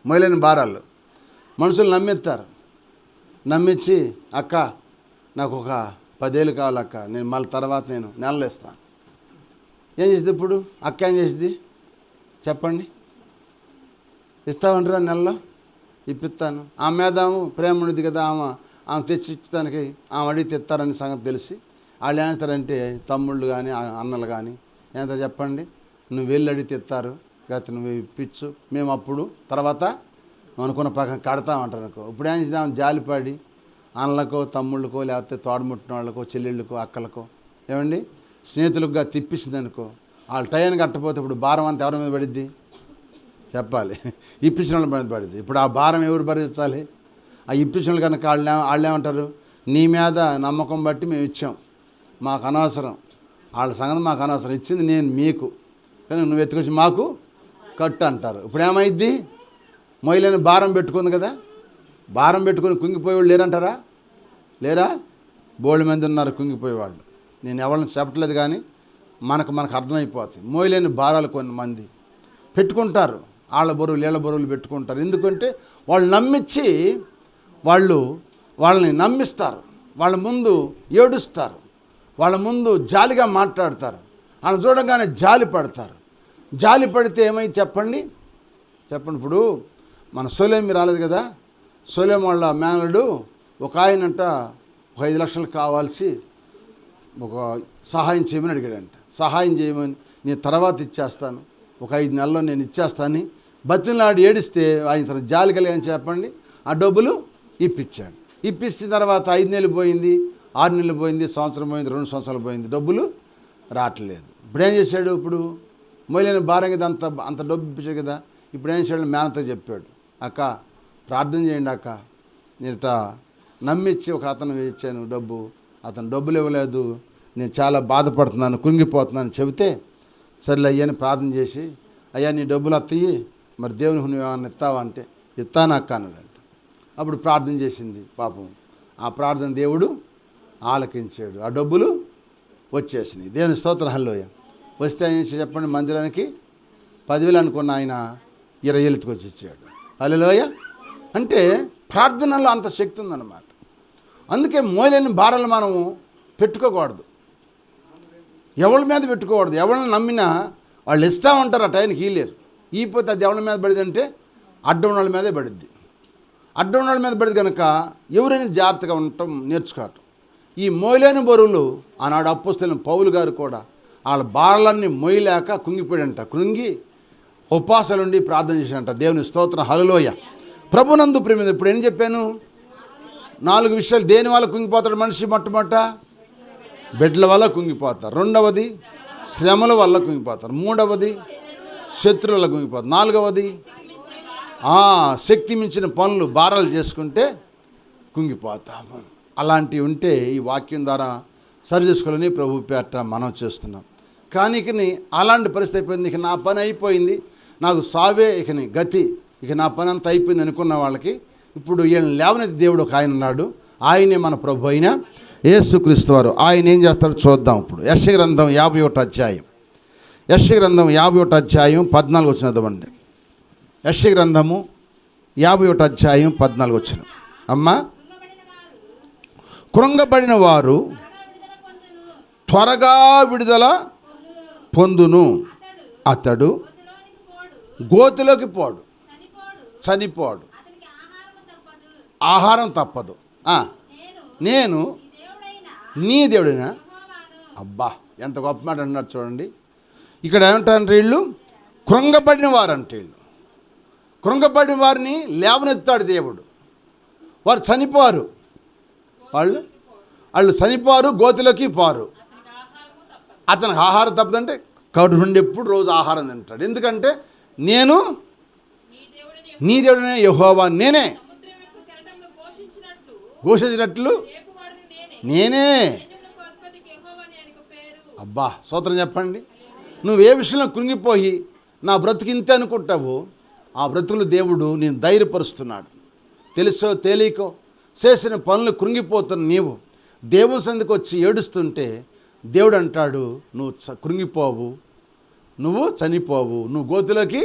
మోయలేని భారాలు మనుషులు నమ్మిస్తారు. నమ్మించి అక్క నాకు ఒక 10 ఏళ్ళు కావాలక్క, నేను మళ్ళీ తర్వాత నేను నెలలు ఇస్తాను. ఏం చేసింది ఇప్పుడు అక్క? ఏం చేసింది చెప్పండి? ఇస్తామంటారా? నెలలో ఇప్పిస్తాను. ఆమె మీద ప్రేమ ఉండేది కదా, ఆమె తెచ్చి ఇచ్చడానికి ఆమె అడిగితే ఇస్తారని సంగతి తెలిసి వాళ్ళు ఏం చేస్తారంటే తమ్ముళ్ళు కానీ అన్నలు కానీ ఎంత చెప్పండి, నువ్వు వెళ్ళి అడిగితే ఇస్తారు, గత నువ్వు ఇప్పించు, మేము అప్పుడు తర్వాత అనుకున్న పక్కన కడతామంటారు అనుకో. ఇప్పుడు ఏం చేద్దాం? జాలిపడి అన్నలకో తమ్ముళ్ళకో లేకపోతే తోడముట్టిన వాళ్ళకో చెల్లెళ్ళకో అక్కలకో ఏమండి స్నేహితులుగా తిప్పించింది అనుకో. వాళ్ళు టైం కట్టపోతే ఇప్పుడు భారం అంతా ఎవరి మీద పడిద్ది చెప్పాలి. ఇప్పించిన వాళ్ళ మీద పడింది. ఇప్పుడు ఆ భారం ఎవరు భరించాలి? ఆ ఇప్పించిన వాళ్ళు కనుక వాళ్ళు ఏమంటారు, నీ మీద నమ్మకం బట్టి మేము ఇచ్చాం, మాకు అనవసరం, వాళ్ళ సంగతి మాకు అనవసరం, ఇచ్చింది నేను మీకు, కానీ నువ్వు ఎత్తుకొచ్చి మాకు కట్టు అంటారు. ఇప్పుడు ఏమైద్ది? మొయ్యలేని భారం పెట్టుకుంది కదా, భారం పెట్టుకుని కుంగిపోయేవాళ్ళు లేరంటారా? లేరా? బోల్డ్ మంది ఉన్నారు కుంగిపోయేవాళ్ళు. నేను ఎవరిని చెప్పట్లేదు, కానీ మనకు అర్థమైపోతుంది. మోయలేని భారాలు కొన్ని మంది పెట్టుకుంటారు, వాళ్ళ బరువులు వీళ్ళ బరువులు పెట్టుకుంటారు. ఎందుకంటే వాళ్ళు నమ్మించి వాళ్ళని నమ్మిస్తారు, వాళ్ళ ముందు ఏడుస్తారు, వాళ్ళ ముందు జాలిగా మాట్లాడతారు, వాళ్ళని చూడగానే జాలి పడతారు. జాలి పడితే ఏమై చెప్పండి. ఇప్పుడు మన సోలేమి రాలేదు కదా, సోలేం వాళ్ళ మేనలుడు ఒక ఆయనంట ఒక 5 లక్షలు కావాల్సి ఒక సహాయం చేయమని అడిగాడంట. సహాయం చేయమని, నేను తర్వాత ఇచ్చేస్తాను, ఒక 5 నెలల్లో నేను ఇచ్చేస్తాను బతిలాడి ఏడిస్తే ఆయన తన జాలి కలిగని చెప్పండి, ఆ డబ్బులు ఇప్పించాడు. ఇప్పిస్తే తర్వాత 5 నెలలు పోయింది, 6 నెలలు పోయింది, సంవత్సరం పోయింది, 2 సంవత్సరాలు పోయింది, డబ్బులు రావట్లేదు. ఇప్పుడు ఏం చేశాడు? ఇప్పుడు మొయ్యలేని భారం కదా, అంత డబ్బు ఇప్పించాడు కదా. ఇప్పుడు ఏం చేశాడు? మేనతో చెప్పాడు, అక్క ప్రార్థన చేయండి అక్క, నేను నమ్మిచ్చి ఒక అతను ఇచ్చాను డబ్బు, అతను డబ్బులు ఇవ్వలేదు, నేను చాలా బాధపడుతున్నాను, కుంగిపోతున్నాను చెబితే, సరేలే అయ్యని ప్రార్థన చేసి, అయ్యా నీ డబ్బులు వస్తాయి, మరి దేవునికి నువ్వు ఏమన్నా ఇస్తావా అంటే, ఇస్తాను అక్క అన్నాడంట. అప్పుడు ప్రార్థన చేసింది పాపం, ఆ ప్రార్థన దేవుడు ఆలకించాడు, ఆ డబ్బులు వచ్చేసినాయి. దేవుని స్తోత్రం. హల్లెలూయా. వస్తే ఏం చేసి చెప్పండి, మందిరానికి 10,000 అనుకున్న ఆయన 20,000 వచ్చి ఇచ్చాడు. హల్లెలూయా. అంటే ప్రార్థనలో అంత శక్తి ఉందన్నమాట. అందుకే మోయలేని భారాలు మనము పెట్టుకోకూడదు, ఎవరి మీద పెట్టుకోకూడదు. ఎవరిని నమ్మినా వాళ్ళు ఇస్తామంటారు, ఆ టైంకి ఇయ్యలేరు. ఈపోతే అది ఎవరి మీద పడిదంటే అడ్డం వాళ్ళ మీదే పడిద్ది. అడ్డం వాళ్ళ మీద పడిద్ది కనుక ఎవరైనా జాగ్రత్తగా ఉండటం నేర్చుకోవటం. ఈ మోయలేని బరువులు ఆనాడు అపోస్తలుడైన పౌలు గారు కూడా వాళ్ళ భారాలన్నీ మోయలేక కుంగిపోయాడంట. కృంగి ఉపవాసాలుండి ప్రార్థన చేశాడంట. దేవుని స్తోత్రం. హల్లెలూయా. ప్రభునందు ప్రేమ. ఇప్పుడు ఏం చెప్పాను? 4 విషయాలు. దేని వల్ల కుంగిపోతాడు మనిషి? మొట్టమొదట బిడ్డల వల్ల కుంగిపోతారు, రెండవది శ్రమల వల్ల కుంగిపోతారు, మూడవది శత్రువుల వల్ల కుంగిపోతారు, నాలుగవది శక్తి మించిన పనులు భారాలు చేసుకుంటే కుంగిపోతాము. అలాంటివి ఉంటే ఈ వాక్యం ద్వారా సరి చేసుకోవాలని ప్రభు పేట మనం చేస్తున్నాం. కానీ ఇకని అలాంటి పరిస్థితి అయిపోయింది, ఇక నా పని అయిపోయింది, నాకు సావే ఇకని గతి, ఇక నా పని అంతా అయిపోయింది అనుకున్న వాళ్ళకి ఇప్పుడు వీళ్ళని లేవనెత్తి దేవుడు ఒక ఆయన ఉన్నాడు. ఆయనే మన ప్రభు అయిన యేసుక్రీస్తు వారు. ఆయన ఏం చేస్తాడో చూద్దాం. ఇప్పుడు యెషయా గ్రంథం 51వ అధ్యాయం, యెషయా గ్రంథం 51వ అధ్యాయం 14 వచనం చదవండి. యెషయా గ్రంథము 51వ అధ్యాయం 14 వచనం. అమ్మా, కృంగబడిన వారు త్వరగా విడుదల పొందును, అతడు గోతిలోకి పోడు, చనిపోడు, ఆహారం తప్పదు. నేను నీ దేవుడైనా. అబ్బా, ఎంత గొప్ప మాట అన్నారు చూడండి. ఇక్కడ ఏమంటారంటే వీళ్ళు కృంగబడిన వారు అంటే, వీళ్ళు కృంగబడిన వారిని లేవనెత్తాడు దేవుడు. వారు చనిపోరు, వాళ్ళు చనిపోరు, గోతిలోకి పోరు. అతనికి ఆహారం తప్పదంటే కడుపు నుండి ఎప్పుడు రోజు ఆహారం తింటాడు. ఎందుకంటే నేను నీ దేవుడనే యెహోవా, నేనే ఘోషించినట్లు నేనే. అబ్బా, స్తోత్రం చెప్పండి. నువ్వు ఏ విషయంలో కృంగిపోయి నా బ్రతుకు ఇంతే అనుకుంటావో ఆ బ్రతుకులు దేవుడు నేను ధైర్యపరుస్తున్నాడు. తెలుసో తెలియకో చేసిన పనులు కృంగిపోతున్న నీవు దేవుని సందికి వచ్చి ఏడుస్తుంటే దేవుడు అంటాడు, నువ్వు కృంగిపోవు, నువ్వు చనిపోవు, నువ్వు గోతిలోకి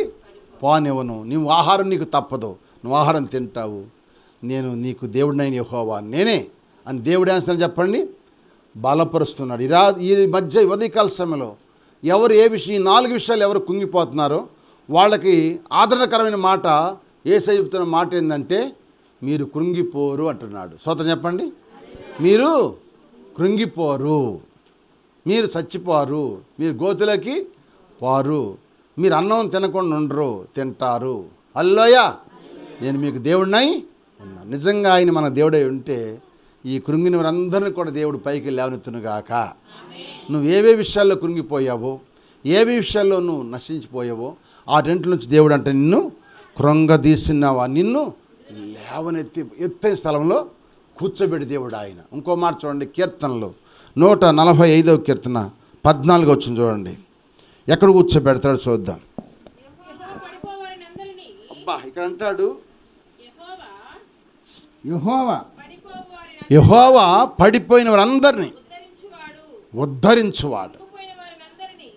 పోనివ్వను, నువ్వు ఆహారం నీకు తప్పదు, నువ్వు ఆహారం తింటావు, నేను నీకు దేవుడినైన యెహోవా నేనే అని దేవుడు ఏమని చెప్పండి బలపరుస్తున్నాడు. ఈ మధ్య ఉదయకాల సమయంలో ఎవరు ఏ విషయం, ఈ 4 విషయాలు ఎవరు కుంగిపోతున్నారో వాళ్ళకి ఆదరణకరమైన మాట యేసయ్య చెప్తున్న మాట ఏంటంటే, మీరు కృంగిపోరు అంటున్నాడు. స్తోత్రం చెప్పండి. మీరు కృంగిపోరు, మీరు చచ్చిపోరు, మీరు గోతులకి పోరు, మీరు అన్నం తినకుండా ఉండరు, తింటారు. హల్లెలూయా. నేను మీకు దేవుడినై ఉన్నాను. నిజంగా ఆయన మన దేవుడై ఉంటే ఈ కృంగిన వారందరినీ కూడా దేవుడు పైకి లేవనెత్తునుగాక. నువ్వు ఏవే విషయాల్లో కృంగిపోయావో, ఏవే విషయాల్లో నువ్వు నశించిపోయావో ఆ టెంట్ నుంచి దేవుడు అంటే నిన్ను కృంగదీసినవా, నిన్ను లేవనెత్తి ఎత్తైన స్థలంలో కూర్చోబెట్టి దేవుడు ఆయన. ఇంకో మాట చూడండి, కీర్తనలు 145వ కీర్తన 14 వచ్చింది చూడండి. ఎక్కడ కూర్చోబెడతాడు చూద్దాం. అబ్బా, ఇక్కడ అంటాడు యెహోవా పడిపోయిన వారందరినీ ఉద్ధరించువాడు,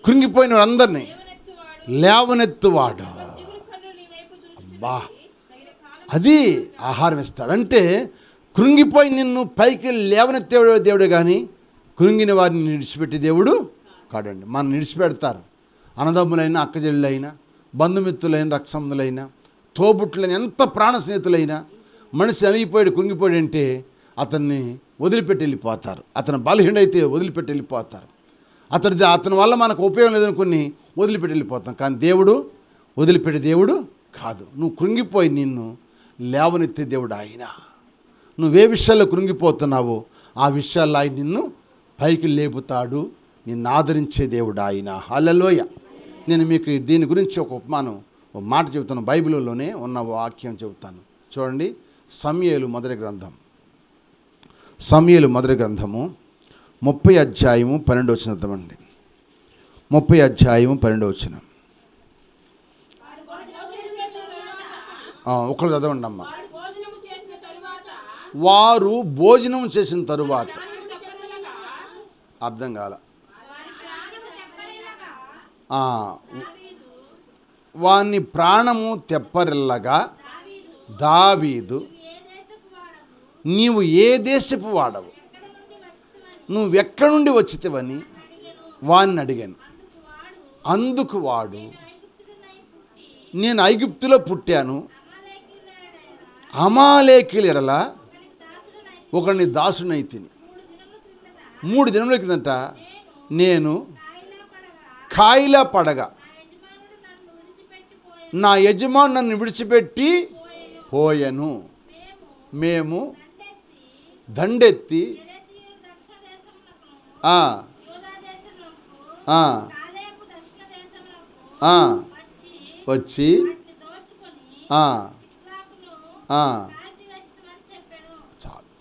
కృంగిపోయిన వారందరినీ లేవనెత్తువాడు. అబ్బా, అది ఆహారం ఇస్తాడు. అంటే కృంగిపోయి నిన్ను పైకి లేవనెత్తే దేవుడే కానీ కృంగిన వారిని విడిచిపెట్టే దేవుడు కాడండి. మనం విడిచిపెడతారు అన్నదమ్ములైనా, అక్కచెల్లెలైనా, బంధుమిత్రులైన, రక్తసంబంధులైనా, తోబుట్లైన, ఎంత ప్రాణ స్నేహితులైనా మనిషి అలిగిపోయాడు, కృంగిపోయాడు అంటే అతన్ని వదిలిపెట్టి వెళ్ళిపోతారు. అతను బలహీనైతే వదిలిపెట్టి వెళ్ళిపోతారు. అతని వల్ల మనకు ఉపయోగం లేదనుకుని వదిలిపెట్టి వెళ్ళిపోతాం. కానీ దేవుడు వదిలిపెట్టే దేవుడు కాదు. నువ్వు కృంగిపోయి నిన్ను లేవనెత్తే దేవుడు ఆయన. నువ్వే విషయాల్లో కృంగిపోతున్నావో ఆ విషయాల్లో ఆయన నిన్ను పైకి లేపుతాడు. నిన్ను ఆదరించే దేవుడు ఆయన. హల్లెలూయా. నేను మీకు దీని గురించి ఒక ఉపమానం, ఒక మాట చెబుతాను. బైబిల్లోనే ఉన్న వాక్యం చెబుతాను చూడండి. సమూయేలు మొదటి గ్రంథము 30 అధ్యాయము 12 వచనం. 30 అధ్యాయము 12 వచనం. ఒకళ్ళు చదవండి అమ్మ. వారు భోజనం చేసిన తరువాత, అర్థం కాల, వాని ప్రాణము తెప్పరిల్లగా దావీదు, నీవు ఏ దేశపు వాడవు, నువ్వెక్కడి నుండి వచ్చితివని వాడిని అడిగాను. అందుకు వాడు, నేను ఐగుప్తులో పుట్టాను, అమాలేకీయుల ఎడల ఒకరిని దాసునై తిని 3 దినముల కిందట నేను కాయిలా పడగా నా యజమాను నన్ను విడిచిపెట్టి పోయెను. మేము దండెత్తి వచ్చి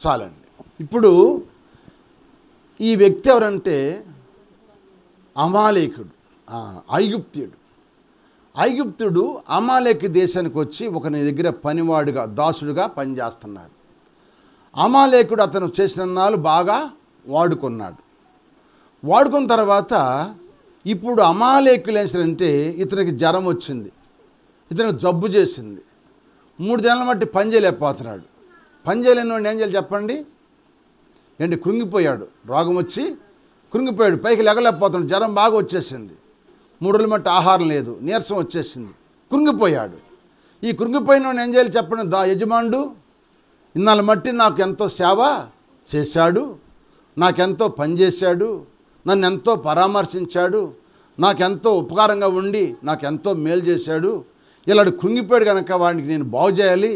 చాలండి. ఇప్పుడు ఈ వ్యక్తి ఎవరంటే అమాలేకుడు, ఐగుప్తుడు. ఐగుప్తుడు అమాలేకు దేశానికి వచ్చి ఒకని దగ్గర పనివాడుగా, దాసుడుగా పనిచేస్తున్నాడు. అమాలేకుడు అతను చేసినన్నాళ్ళు బాగా వాడుకున్నాడు. వాడుకున్న తర్వాత ఇప్పుడు అమాలేకులు ఏం చేశారంటే ఇతనికి జ్వరం వచ్చింది, ఇతనికి జబ్బు చేసింది. 3 దినాల మట్టి పని చేయలేకపోతున్నాడు. పని చేయలేని వాడిని ఏం చేయాలి చెప్పండి? ఏంటి, కృంగిపోయాడు. రోగం వచ్చి కృంగిపోయాడు, పైకి లెగలేకపోతున్నాడు. జ్వరం బాగా వచ్చేసింది. 3 రోజుల మట్టి ఆహారం లేదు, నీరసం వచ్చేసింది, కృంగిపోయాడు. ఈ కృంగిపోయిన వాడిని ఏం చేయాలి చెప్పండి? యజమానుడు ఇన్నాళ్ళ మట్టి నాకు ఎంతో సేవ చేశాడు, నాకెంతో పనిచేశాడు, నన్ను ఎంతో పరామర్శించాడు, నాకెంతో ఉపకారంగా ఉండి నాకెంతో మేలు చేశాడు. ఇలాంటి కృంగిపోయాడు కనుక వాడికి నేను బాగు చేయాలి,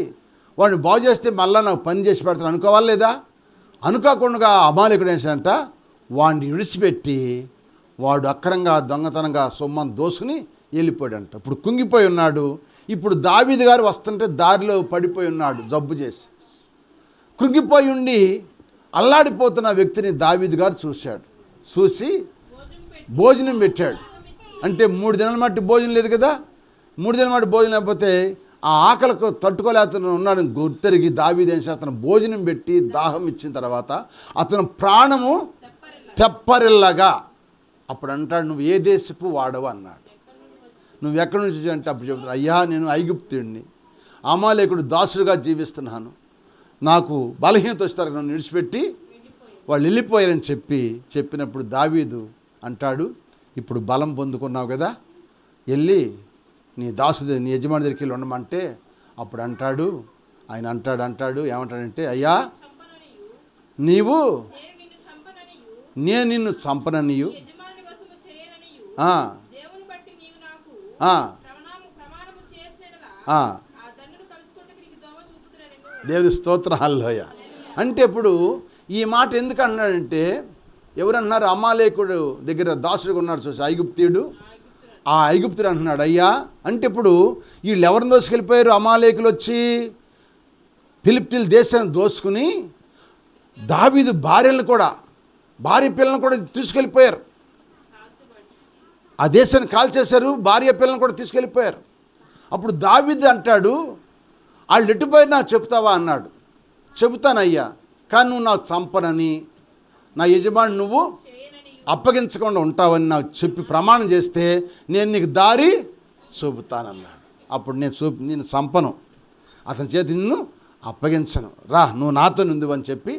వాడిని బాగు చేస్తే మళ్ళీ నాకు పని చేసి పెడతాను అనుకోవాలి లేదా? అనుకోకుండా అమాలేకుడు ఏంటంట, వాడిని విడిచిపెట్టి వాడు అక్రంగా దొంగతనంగా సొమ్మను దోసుకుని వెళ్ళిపోయాడంట. ఇప్పుడు కుంగిపోయి ఉన్నాడు. ఇప్పుడు దావీదు గారు వస్తుంటే దారిలో పడిపోయి ఉన్నాడు జబ్బు చేసి. కృంగిపోయి ఉండి అల్లాడిపోతున్న వ్యక్తిని దావీదు గారు చూశాడు. చూసి భోజనం పెట్టాడు. అంటే 3 దినాల మట్టి భోజనం లేదు కదా. 3 దినాల మట్టి భోజనం లేకపోతే ఆ ఆకలికి తట్టుకోలేక ఉన్నాడు గుర్తెరిగి దావీదు ఏం చేస్తాడు, అతను భోజనం పెట్టి దాహం ఇచ్చిన తర్వాత అతను ప్రాణము తెప్పరిల్లగా అప్పుడు అంటాడు, నువ్వు ఏ దేశపు వాడవు అన్నాడు. నువ్వు ఎక్కడి నుంచి అంటే అప్పుడు చెబుతాడు, అయ్యా నేను ఐగుప్తుడిని, అమాలేకుడు దాసుడుగా జీవిస్తున్నాను, నాకు బలహీనత వస్తారు, నన్ను విడిచిపెట్టి వాళ్ళు వెళ్ళిపోయారని చెప్పినప్పుడు దావీదు అంటాడు, ఇప్పుడు బలం పొందుకున్నావు కదా, వెళ్ళి నీ నీ యజమాని దగ్గరికి వెళ్ళి ఉండమంటే అప్పుడు అంటాడు, ఆయన అంటాడు ఏమంటాడంటే, అయ్యా నీవు నేను నిన్ను చంపననియు దేవుని స్తోత్రం హల్లెలూయా. అంటే ఇప్పుడు ఈ మాట ఎందుకు అన్నాడంటే, ఎవరన్నారు, అమాలేకుడు దగ్గర దాసుడుగా ఉన్నాడు చూసి ఐగుప్తీయుడు, ఆ ఐగుప్తుడు అంటున్నాడు, అయ్యా అంటే ఇప్పుడు వీళ్ళు ఎవరిని దోసుకెళ్ళిపోయారు? అమాలేకులు వచ్చి ఫిలిష్తీయుల దేశాన్ని దోసుకుని దావీదు భార్య పిల్లలను కూడా తీసుకెళ్ళిపోయారు. ఆ దేశాన్ని కాల్చేశారు, భార్య పిల్లలను కూడా తీసుకెళ్ళిపోయారు. అప్పుడు దావీదు అంటాడు, వాళ్ళు ఎటుపోయి నాకు చెప్తావా అన్నాడు. చెబుతానయ్యా, కానీ నువ్వు నాకు చంపనని, నా యజమాని నువ్వు అప్పగించకుండా ఉంటావని నాకు చెప్పి ప్రమాణం చేస్తే నేను నీకు దారి చూపుతానన్నాడు. అప్పుడు నేను చంపను, అతని చేతి నిన్ను అప్పగించను, రా నువ్వు నాతో నుండి అని చెప్పి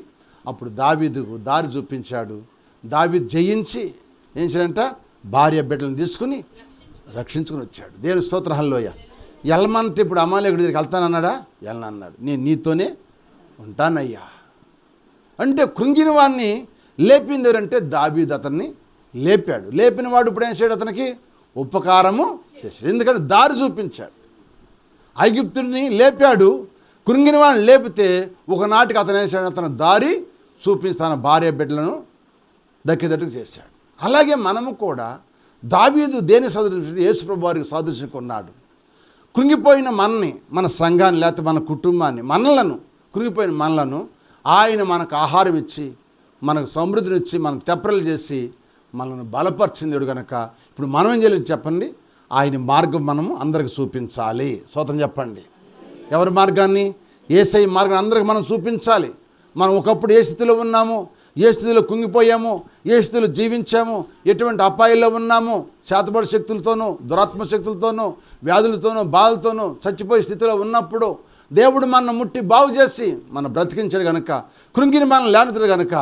అప్పుడు దావీదుకు దారి చూపించాడు. దావీదు జయించి ఏం చేయాలంట? భార్య బిడ్డలను తీసుకుని రక్షించుకుని వచ్చాడు. దేవుని స్తోత్రం. హల్లెలూయా. వెళ్ళమంటే ఇప్పుడు అమాలేకుడి దగ్గరికి వెళ్తానన్నాడా? వెళ్ళనన్నాడు. నేను నీతోనే ఉంటానయ్యా అంటే కృంగిన వాడిని లేపింది ఎవరంటే దావీదు. అతన్ని లేపాడు. లేపిన వాడు ఇప్పుడు ఏం చేయడు? అతనికి ఉపకారము చేశాడు. ఎందుకంటే దారి చూపించాడు. ఐగుప్తుడిని లేపాడు, కృంగిన వాడిని లేపితే ఒకనాటికి అతను ఏం చేశాడు? అతను దారి చూపించి తన భార్య బిడ్డలను దక్కేటట్టుకు చేశాడు. అలాగే మనము కూడా దావీదు దేని సదృశ్యం? యేసుప్రభు వారికి సాదృశ్యం కొన్నాడు. కృంగిపోయిన మనని, మన సంఘాన్ని, లేకపోతే మన కుటుంబాన్ని, కృంగిపోయిన మనలను ఆయన మనకు ఆహారం ఇచ్చి, మనకు సమృద్ధినిచ్చి, మనకు తెప్పరలు చేసి మనల్ని బలపరిచింది కనుక ఇప్పుడు మనం ఏం చేయాలి చెప్పండి? ఆయన మార్గం మనము అందరికి చూపించాలి. స్తోత్రం చెప్పండి. ఎవరి మార్గాన్ని? యేసయ్య మార్గాన్ని అందరికి మనం చూపించాలి. మనం ఒకప్పుడు ఏ స్థితిలో ఉన్నాము, ఏ స్థితిలో కుంగిపోయాము, ఏ స్థితిలో జీవించాము, ఎటువంటి అపాయాల్లో ఉన్నాము, చేతబడి శక్తులతోనూ, దురాత్మ శక్తులతోనూ, వ్యాధులతోనూ, బాధలతోనూ చచ్చిపోయే స్థితిలో ఉన్నప్పుడు దేవుడు మనల్ని ముట్టి బాగు చేసి మనం బ్రతికించాడు కనుక, కృంగిని మనం లేనతుడు కనుక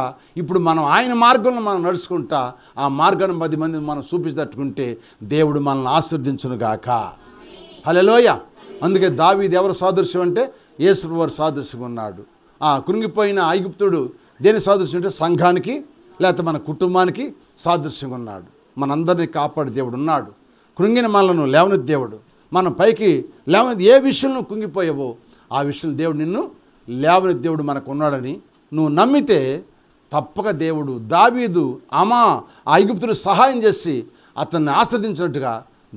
ఇప్పుడు మనం ఆయన మార్గంలో మనం నడుచుకుంటా ఆ మార్గాన్ని 10 మంది మనం చూపించదట్టుకుంటే దేవుడు మనల్ని ఆశీర్వదించునుగాక. హల్లెలూయా. అందుకే దావీదు ఎవరు సాదృశ్యం అంటే యేసు వారు సాదృశ్యంగా ఉన్నాడు. కృంగిపోయిన ఐగుప్తుడు దేని సాదృశ్యం అంటే సంఘానికి లేకపోతే మన కుటుంబానికి సాదృశ్యంగా ఉన్నాడు. మనందరినీ కాపాడు దేవుడు ఉన్నాడు. కృంగిన మనలను లేవనెత్తి దేవుడు, మనం పైకి లేవనెత్తి ఏ విషయంలో కుంగిపోయావో ఆ విషయం దేవుడు నిన్ను లేవనెత్తి దేవుడు మనకు ఉన్నాడని నువ్వు నమ్మితే తప్పక దేవుడు దావీదు ఐగుప్తుడు సహాయం చేసి అతన్ని ఆశీర్వదించినట్టుగా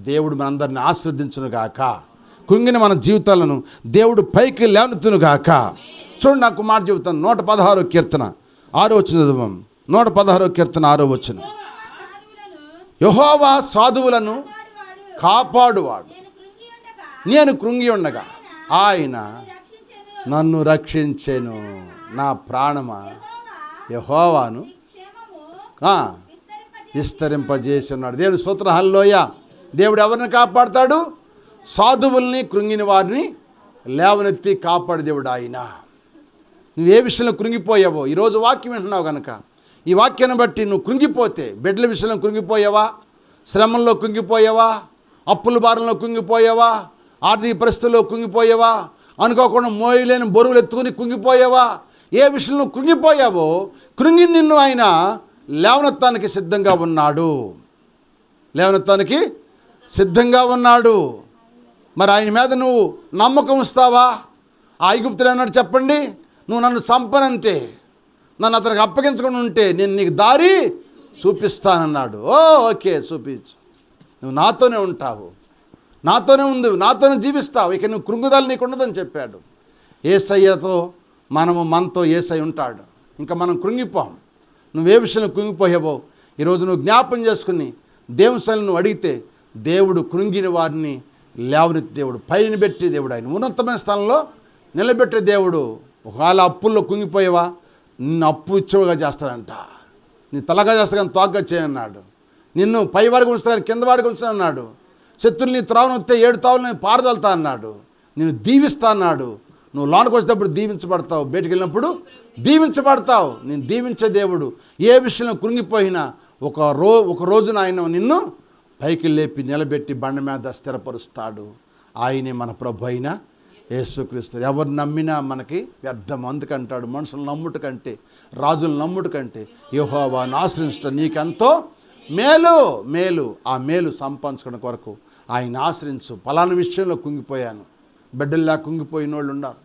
దేవుడు మనందరిని ఆశీర్వదించునుగాక. కృంగిన మన జీవితాలను దేవుడు పైకి లేవనెత్తునుగాక. చూడండి, నాకు మాట చెబుతాను. 116వ కీర్తన 6వ వచనం చదువు. 116వ కీర్తన 6వ వచనం. యెహోవా సాధువులను కాపాడువాడు, నేను కృంగి ఉండగా ఆయన నన్ను రక్షించెను. నా ప్రాణమా యెహోవాను విస్తరింపజేసి ఉన్నాడు. దేవుని స్తోత్రం. హల్లెలూయా. దేవుడు ఎవరిని కాపాడుతాడు? సాధువుల్ని, కృంగిన వారిని లేవనెత్తి కాపాడు దేవుడు ఆయన. నువ్వు ఏ విషయంలో కృంగిపోయావో ఈరోజు వాక్యం వింటున్నావు కనుక ఈ వాక్యాన్ని బట్టి నువ్వు కృంగిపోతే, బిడ్డల విషయంలో కృంగిపోయావా, శ్రమంలో కృంగిపోయావా, అప్పుల భారంలో కృంగిపోయావా, ఆర్థిక పరిస్థితుల్లో కృంగిపోయావా, అనుకోకుండా మోయలేని బరువులు ఎత్తుకుని కృంగిపోయావా, ఏ విషయంలో కృంగిపోయావో కృంగి నిన్ను ఆయన లేవనెత్తానికి సిద్ధంగా ఉన్నాడు. లేవనెత్తానికి సిద్ధంగా ఉన్నాడు. మరి ఆయన మీద నువ్వు నమ్మకం ఉంచుతావా? ఐగుప్తుడు అన్నాడు చెప్పండి, నువ్వు నన్ను చంపనంటే, నన్ను అతనికి అప్పగించకుండా ఉంటే నేను నీకు దారి చూపిస్తానన్నాడు. ఓకే, చూపించు, నువ్వు నాతోనే ఉంటావు, నాతోనే ఉంది, నాతోనే జీవిస్తావు, ఇక నువ్వు కృంగుదల నీకు ఉండదని చెప్పాడు. యేసయ్యతో మనతో యేసయ్య ఉంటాడు. ఇంకా మనం కృంగిపోం. నువ్వే విషయంలో కృంగిపోయావో ఈరోజు నువ్వు జ్ఞాపం చేసుకుని దేవుని సన్నిధిలో నువ్వు అడిగితే దేవుడు కృంగిన వారిని లేవనెత్తి దేవుడు, పైన పెట్టి దేవుడు, ఆయన ఉన్నతమైన స్థలంలో నిలబెట్టే దేవుడు. ఒకవేళ అప్పుల్లో కుంగిపోయావా, నిన్ను అప్పు ఇచ్చేవాడుగా చేస్తాడంట. నీ తలగా చేస్తా కానీ తోగ్గా చేయన్నాడు. నిన్ను పై వరకు ఉంచుతా కానీ కింద వాడికి ఉంచుతానన్నాడు. శత్రులు నీ త్రావును వస్తే 7 తావులు నేను పారదలుతా అన్నాడు. నిన్ను దీవిస్తా అన్నాడు. నువ్వు లోనికి వచ్చేటప్పుడు దీవించబడతావు, బయటికి వెళ్ళినప్పుడు దీవించబడతావు. నేను దీవించే దేవుడు. ఏ విషయంలో కృంగిపోయినా ఒక రోజున ఆయన నిన్ను పైకి లేపి నిలబెట్టి బండ మీద స్థిరపరుస్తాడు. ఆయనే మన ప్రభు అయిన యేసుక్రీస్తు. ఎవరు నమ్మినా మనకి వ్యర్థం. అందుకంటాడు, మనుషులు నమ్ముట కంటే, రాజులు నమ్ముట కంటే యెహోవాను ఆశ్రయించడం నీకెంతో మేలు. ఆ మేలు సంపాదించుకునే కొరకు ఆయన ఆశ్రయించు. పలానా విషయంలో కుంగిపోయాను, బిడ్డల్లా కుంగిపోయిన వాళ్ళు ఉన్నారు,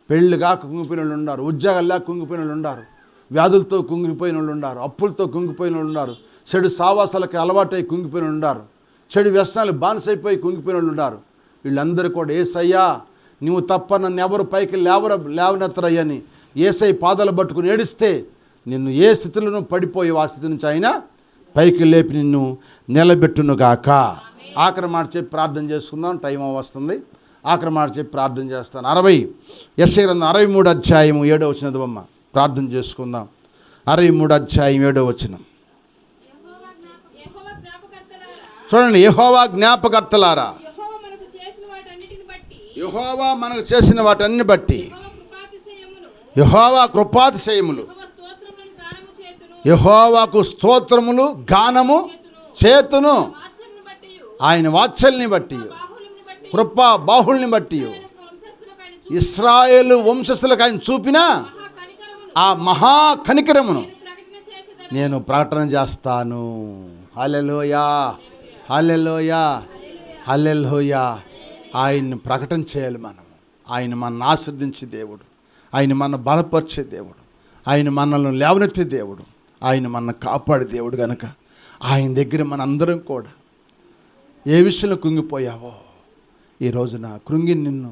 పెళ్ళిగా కుంగిపోయిన వాళ్ళు ఉన్నారు, ఉద్యోగాల్లా కుంగిపోయిన వాళ్ళు ఉన్నారు, వ్యాధులతో కుంగిపోయిన వాళ్ళు ఉన్నారు, అప్పులతో కుంగిపోయిన వాళ్ళు ఉన్నారు, చెడు సావాసాలకి అలవాటై కుంగిపోయిన వాళ్ళు ఉన్నారు. చెడు వ్యసనాలు బానిసైపోయి కుంగిపోయిన వాళ్ళు ఉన్నారు. వీళ్ళందరూ కూడా యేసయ్యా నువ్వు తప్ప నన్ను ఎవరు పైకి లేవనెత్తరయ్యని యేసయ్య పాదాలు పట్టుకుని ఏడిస్తే నిన్ను ఏ స్థితిలోనూ పడిపోయి ఆ స్థితి నుంచి ఆయన పైకి లేపి నిన్ను నిలబెట్టునుగాక. ఆఖరి మాట చెప్పి ప్రార్థన చేసుకుందాం, టైం వస్తుంది. ఆఖరి మాట చెప్పి ప్రార్థన చేస్తాను. 60 గ్రంథం 63 అధ్యాయం 7వ వచనం చదవమ్మ, ప్రార్థన చేసుకుందాం. 63 అధ్యాయం 7వ వచనం చూడండి. యెహోవా జ్ఞాపకర్తలారా, యెహోవా మనకు చేసిన వాటన్ని బట్టి, యెహోవా కృపాతిశయములు, యెహోవాకు స్తోత్రములు గానము చేతును, ఆయన వాత్సల్ని బట్టి, కృపా బాహుళ్ని బట్టి, ఇశ్రాయేలు వంశస్థులకు ఆయన చూపిన ఆ మహా కనికరమును నేను ప్రకటన చేస్తాను. హల్లెలూయా, హల్లెలూయా, హల్లెలూయా. ఆయన్ని ప్రకటన చేయాలి మనం. ఆయన మనల్ని ఆశీర్వదించే దేవుడు, ఆయన మన బలపరిచే దేవుడు, ఆయన మనల్ని లేవనెత్తే దేవుడు, ఆయన మన కాపాడే దేవుడు కనుక ఆయన దగ్గర మనందరం కూడా ఏ విషయంలో కుంగిపోయావో ఈ రోజున కృంగి నిన్ను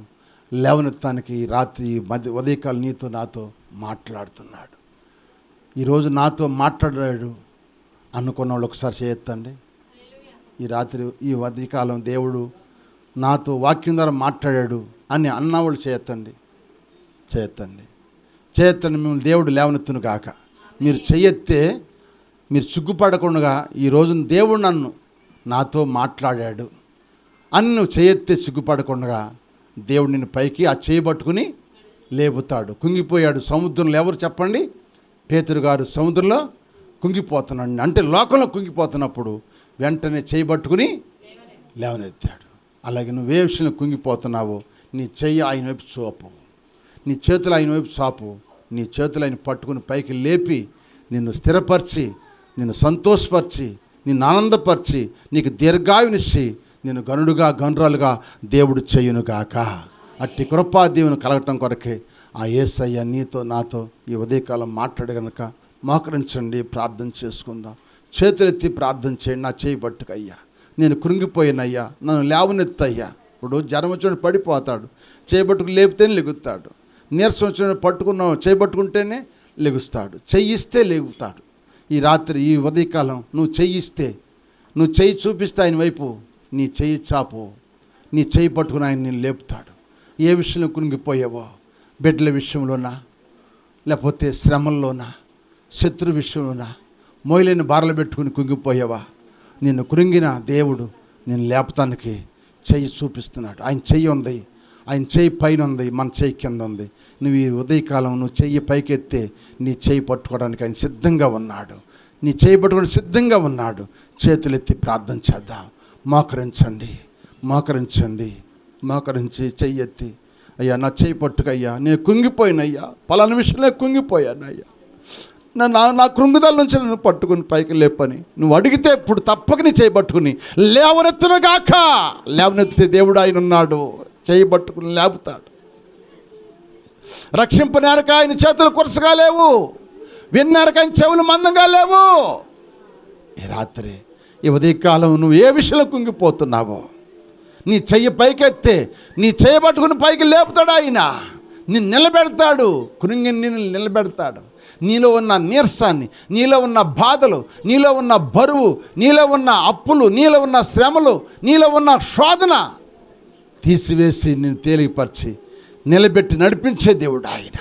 లేవనెత్తానికి రాత్రి ఉదయకాలం నీతో నాతో మాట్లాడుతున్నాడు. ఈరోజు నాతో మాట్లాడాడు అనుకున్న వాళ్ళు ఒకసారి చేయొద్దండి. ఈ రాత్రి ఈ ఉదయకాలం దేవుడు నాతో వాక్యం ద్వారా మాట్లాడాడు అని అన్నవాళ్ళు చేయొద్దండి, మిమ్మల్ని దేవుడు లేవనెత్తును కాక. మీరు చెయ్యెత్తే మీరు సిగ్గుపడకుండా ఈ రోజున దేవుడు నాతో మాట్లాడాడు అని నువ్వు చేయెత్తే సిగ్గుపడకుండా దేవుడు నిన్ను పైకి ఆ చేయబట్టుకుని లేపుతాడు. కుంగిపోయాడు సముద్రంలో. ఎవరు చెప్పండి? పేతురు గారు సముద్రంలో కుంగిపోతున్నాడు. అంటే లోకంలో కుంగిపోతున్నప్పుడు వెంటనే చేయబట్టుకుని లేవనెత్తాడు. అలాగే నువ్వే విషయంలో కుంగిపోతున్నావో నీ చెయ్యి ఆయన వైపు చూపు, నీ చేతులు ఆయన వైపు చాపు. నీ చేతులు ఆయన పట్టుకుని పైకి లేపి నిన్ను స్థిరపరిచి, నిన్ను సంతోషపరిచి, నిన్ను ఆనందపరిచి, నీకు దీర్ఘాయునిచ్చి నేను గనుడుగా గనురాలుగా దేవుడు చేయునుగాక. అట్టి కృపా దేవుని కలగటం కొరకే ఆ యేసయ్య నీతో నాతో ఈ ఉదయకాలం మాట్లాడే కనుక మోకరించండి, ప్రార్థన చేసుకుందాం. చేతులెత్తి ప్రార్థన చేయండి. నా చేయి పట్టుకయ్యా, నేను కృంగిపోయినయ్యా, నన్ను లేవనెత్తయ్యా. ఇప్పుడు జ్వరం వచ్చిన పడిపోతాడు, చేయబట్టుకు లేపితేనే లెగుస్తాడు. నీరసం వచ్చిన చేయబట్టుకుంటేనే లెగుస్తాడు, చెయ్యిస్తే లెగుతాడు. ఈ రాత్రి ఈ ఉదయకాలం నువ్వు చెయ్యిస్తే, నువ్వు చెయ్యి చూపిస్తే ఆయన వైపు నీ చెయ్యి చాపు, నీ చెయ్యి పట్టుకుని ఆయన నేను లేపుతాడు. ఏ విషయంలో కృంగిపోయావో, బిడ్డల విషయంలోనా, లేకపోతే శ్రమల్లోనా, శత్రు విషయంలోనా, మోయలేని బారలు పెట్టుకుని కుంగిపోయావా, నిన్ను కృంగిన దేవుడు నేను లేపటానికి చెయ్యి చూపిస్తున్నాడు. ఆయన చెయ్యి ఉంది, ఆయన చెయ్యి పైన ఉంది, మన చెయ్యి కింద ఉంది. నువ్వు ఈ ఉదయకాలం నువ్వు చెయ్యి పైకెత్తే నీ చెయ్యి పట్టుకోవడానికి ఆయన సిద్ధంగా ఉన్నాడు. నీ చెయ్యి పట్టుకోవడానికి సిద్ధంగా ఉన్నాడు. చేతులెత్తి ప్రార్థన చేద్దాం. మోకరించి చెయ్యి ఎత్తి, అయ్యా నా చెయ్యి పట్టుకయ్యా, నేను కుంగిపోయినయ్యా, పలానా విషయంలో కుంగిపోయానయ్యా, నా కృంగుదల నుంచి నన్ను పట్టుకుని పైకి లేపని నువ్వు అడిగితే ఇప్పుడు తప్పక నీ చేయి పట్టుకుని లేవనెత్తునుగాక. లేవనెత్తే దేవుడు ఆయన ఉన్నాడు. చేయి పట్టుకుని లేపుతాడు. రక్షింపనేరక ఆయన చేతులు కురసగా లేవు, విన్నారక ఆయన చెవులు మందంగా లేవు. ఈ రాత్రి ఈ ఉదయకాలం నువ్వు ఏ విషయంలో కుంగిపోతున్నావో నీ చెయ్యి పైకెత్తే నీ చేయి పట్టుకుని పైకి లేపుతాడు. ఆయన నిన్ను నిలబెడతాడు, కృంగి నిన్ను నిలబెడతాడు. నీలో ఉన్న నీరసాన్ని, నీలో ఉన్న బాధలు, నీలో ఉన్న బరువు, నీలో ఉన్న అప్పులు, నీలో ఉన్న శ్రమలు, నీలో ఉన్న శోధన తీసివేసి నిన్ను తేలికపరిచి నిలబెట్టి నడిపించే దేవుడు ఆయన.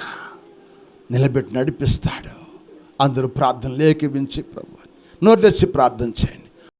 నిలబెట్టి నడిపిస్తాడు. అందరూ ప్రార్థనలు ఏకీవించి ప్రభు నోరు తెచ్చి ప్రార్థన చేయండి.